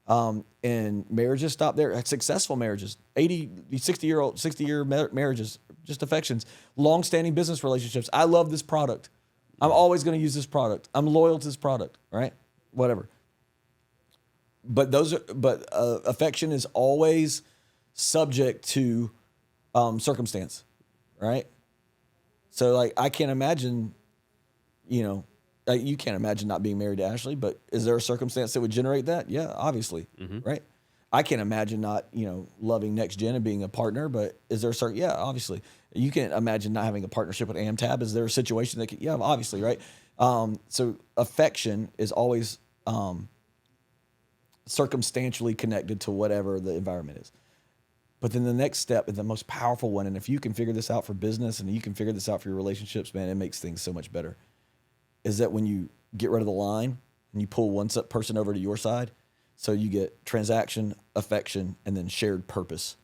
And marriages stop there. Successful marriages, 60-year marriages, just affections, long-standing business relationships. I love this product. I'm always going to use this product. I'm loyal to this product, right? Whatever. But affection is always subject to circumstance, right? So like I can't imagine, you can't imagine not being married to Ashley, but is there a circumstance that would generate that? Yeah, obviously, right? I can't imagine not, loving NxtGen and being a partner, but is there a yeah, obviously. You can't imagine not having a partnership with AmTab. Is there a situation that yeah, obviously, right? So affection is always circumstantially connected to whatever the environment is. But then the next step is the most powerful one. And if you can figure this out for business and you can figure this out for your relationships, man, it makes things so much better. Is that when you get rid of the line and you pull one person over to your side, so you get transaction, affection, and then shared purpose,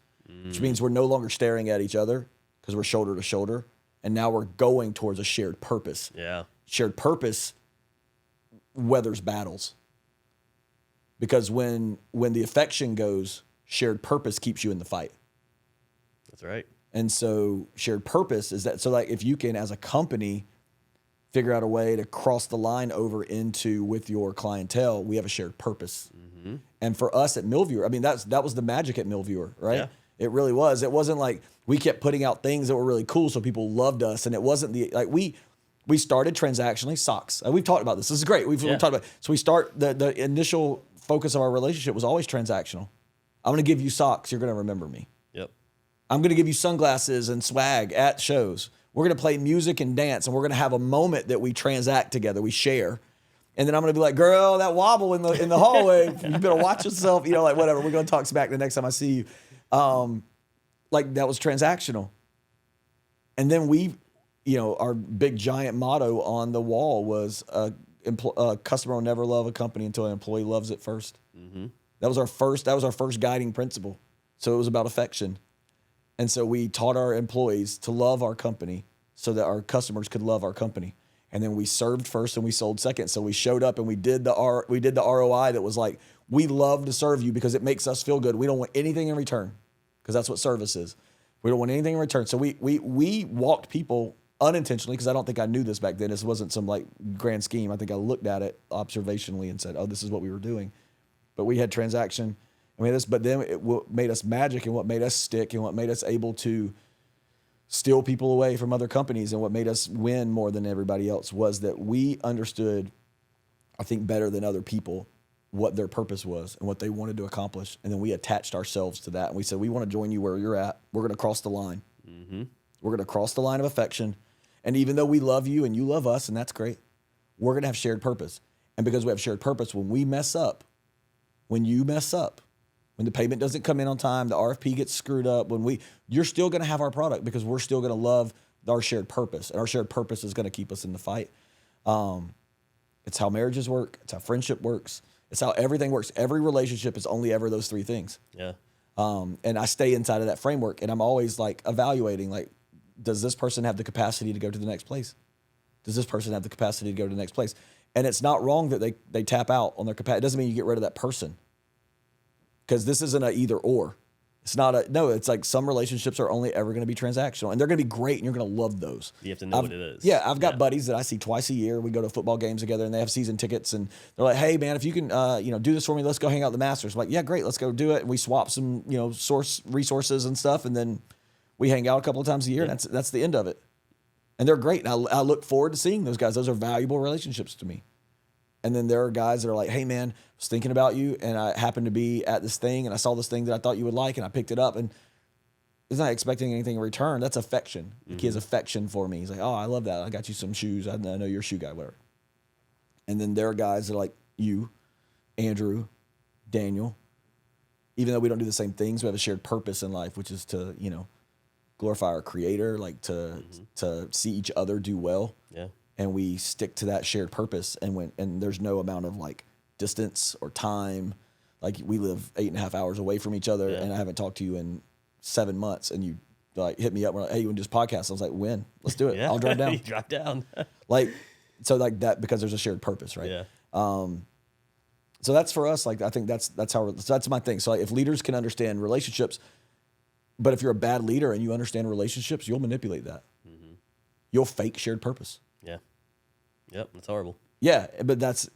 which means we're no longer staring at each other because we're shoulder to shoulder. And now we're going towards a shared purpose. Yeah. Shared purpose weathers battles. Because when the affection goes, shared purpose keeps you in the fight. That's right. And so shared purpose is that, so like if you can, as a company, figure out a way to cross the line over into with your clientele, we have a shared purpose. Mm-hmm. And for us at MealViewer, I mean, that was the magic at MealViewer, right? Yeah. It really was. It wasn't like we kept putting out things that were really cool so people loved us. And it wasn't we started transactionally socks. We've talked about this. This is great. We've talked about it. So we start, the initial focus of our relationship was always transactional. I'm going to give you socks. You're going to remember me. Yep. I'm going to give you sunglasses and swag at shows. We're going to play music and dance, and we're going to have a moment that we transact together. We share. And then I'm going to be like, girl, that wobble in the hallway, you better watch yourself, like whatever. We're going to talk smack the next time I see you. Like that was transactional. And then our big giant motto on the wall was a customer will never love a company until an employee loves it first. Mm-hmm. That was our first guiding principle. So it was about affection. And so we taught our employees to love our company so that our customers could love our company. And then we served first and we sold second. So we showed up and we did the ROI that was like, we love to serve you because it makes us feel good. We don't want anything in return because that's what service is. We don't want anything in return. So we walked people unintentionally, because I don't think I knew this back then. This wasn't some like grand scheme. I think I looked at it observationally and said, oh, this is what we were doing. But we had transaction. But then what made us magic and what made us stick and what made us able to steal people away from other companies and what made us win more than everybody else was that we understood, I think, better than other people what their purpose was and what they wanted to accomplish. And then we attached ourselves to that. And we said, we want to join you where you're at. We're going to cross the line. Mm-hmm. We're going to cross the line of affection. And even though we love you and you love us, and that's great, we're going to have shared purpose. And because we have shared purpose, when we mess up, when you mess up, when the payment doesn't come in on time, the RFP gets screwed up, you're still going to have our product because we're still going to love our shared purpose. And our shared purpose is going to keep us in the fight. It's how marriages work. It's how friendship works. It's how everything works. Every relationship is only ever those three things. Yeah. And I stay inside of that framework, and I'm always like evaluating, like, does this person have the capacity to go to the next place? Does this person have the capacity to go to the next place? And it's not wrong that they tap out on their capacity. It doesn't mean you get rid of that person. Because this isn't a either or. It's like some relationships are only ever going to be transactional, and they're going to be great, and you're going to love those. You have to know what it is. Yeah, I've got buddies that I see twice a year. We go to football games together, and they have season tickets, and they're like, "Hey, man, if you can, do this for me, let's go hang out at the Masters." I'm like, yeah, great, let's go do it. And we swap some, source resources and stuff, and then we hang out a couple of times a year. Yeah. And that's the end of it. And they're great, and I look forward to seeing those guys. Those are valuable relationships to me. And then there are guys that are like, hey, man, I was thinking about you, and I happened to be at this thing, and I saw this thing that I thought you would like, and I picked it up. And he's not expecting anything in return. That's affection. Mm-hmm. He has affection for me. He's like, oh, I love that. I got you some shoes. I know you're a shoe guy, whatever. And then there are guys that are like you, Andrew, Daniel. Even though we don't do the same things, we have a shared purpose in life, which is to, glorify our Creator, like to see each other do well. Yeah. And we stick to that shared purpose, and there's no amount of like distance or time. Like we live 8.5 hours away from each other, and I haven't talked to you in 7 months, and you like hit me up. We're like, hey, you want to do this podcast? I was like, when? Let's do it. Yeah. I'll drive down. You drive down. So that because there's a shared purpose, right? Yeah. So that's for us. Like I think that's my thing. So like, if leaders can understand relationships, but if you're a bad leader and you understand relationships, you'll manipulate that. Mm-hmm. You'll fake shared purpose. Yeah. Yep, that's horrible. Yeah, but it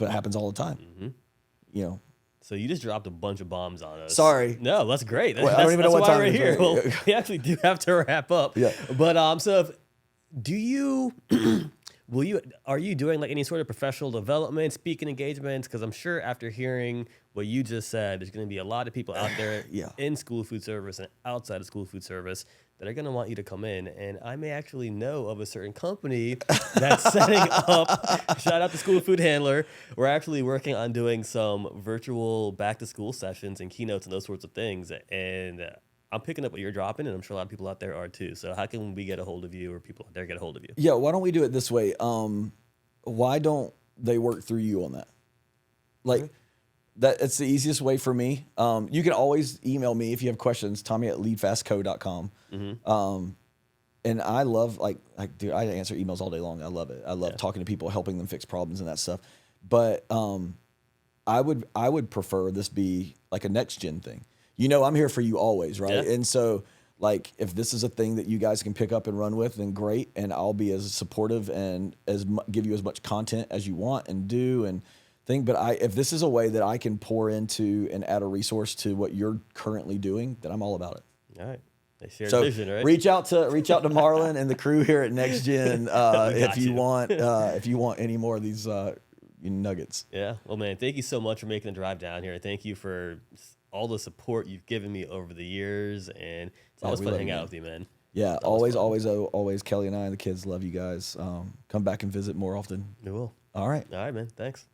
happens all the time. Mm-hmm. So you just dropped a bunch of bombs on us. Sorry. No, that's great. I don't even know what time we're here. Well, we actually do have to wrap up. Yeah. But Are you doing like any sort of professional development, speaking engagements? Because I'm sure after hearing what you just said, there's going to be a lot of people out there in school food service and outside of school food service that are going to want you to come in. And I may actually know of a certain company that's setting up, shout out to School Food Handler. We're actually working on doing some virtual back to school sessions and keynotes and those sorts of things. And I'm picking up what you're dropping, and I'm sure a lot of people out there are too. So how can we get a hold of you, or people out there get a hold of you? Yeah, why don't we do it this way? Why don't they work through you on that? Like, it's the easiest way for me. You can always email me if you have questions, Tommy@leadfastco.com. And I love, dude, I answer emails all day long. I love it. I love talking to people, helping them fix problems and that stuff. But I would prefer this be like a next gen thing. You know, I'm here for you always, right? Yeah. And so, like, if this is a thing that you guys can pick up and run with, then great. And I'll be as supportive and give you as much content as you want and do and think. But if this is a way that I can pour into and add a resource to what you're currently doing, then I'm all about it. All right. They share vision, right? Reach out to Marlon and the crew here at NxtGen if you want any more of these nuggets. Yeah. Well, man, thank you so much for making the drive down here. Thank you for all the support you've given me over the years, and it's always fun to hang out with you, man. Yeah, always. Kelly and I and the kids love you guys. Come back and visit more often. We will. All right. All right, man. Thanks.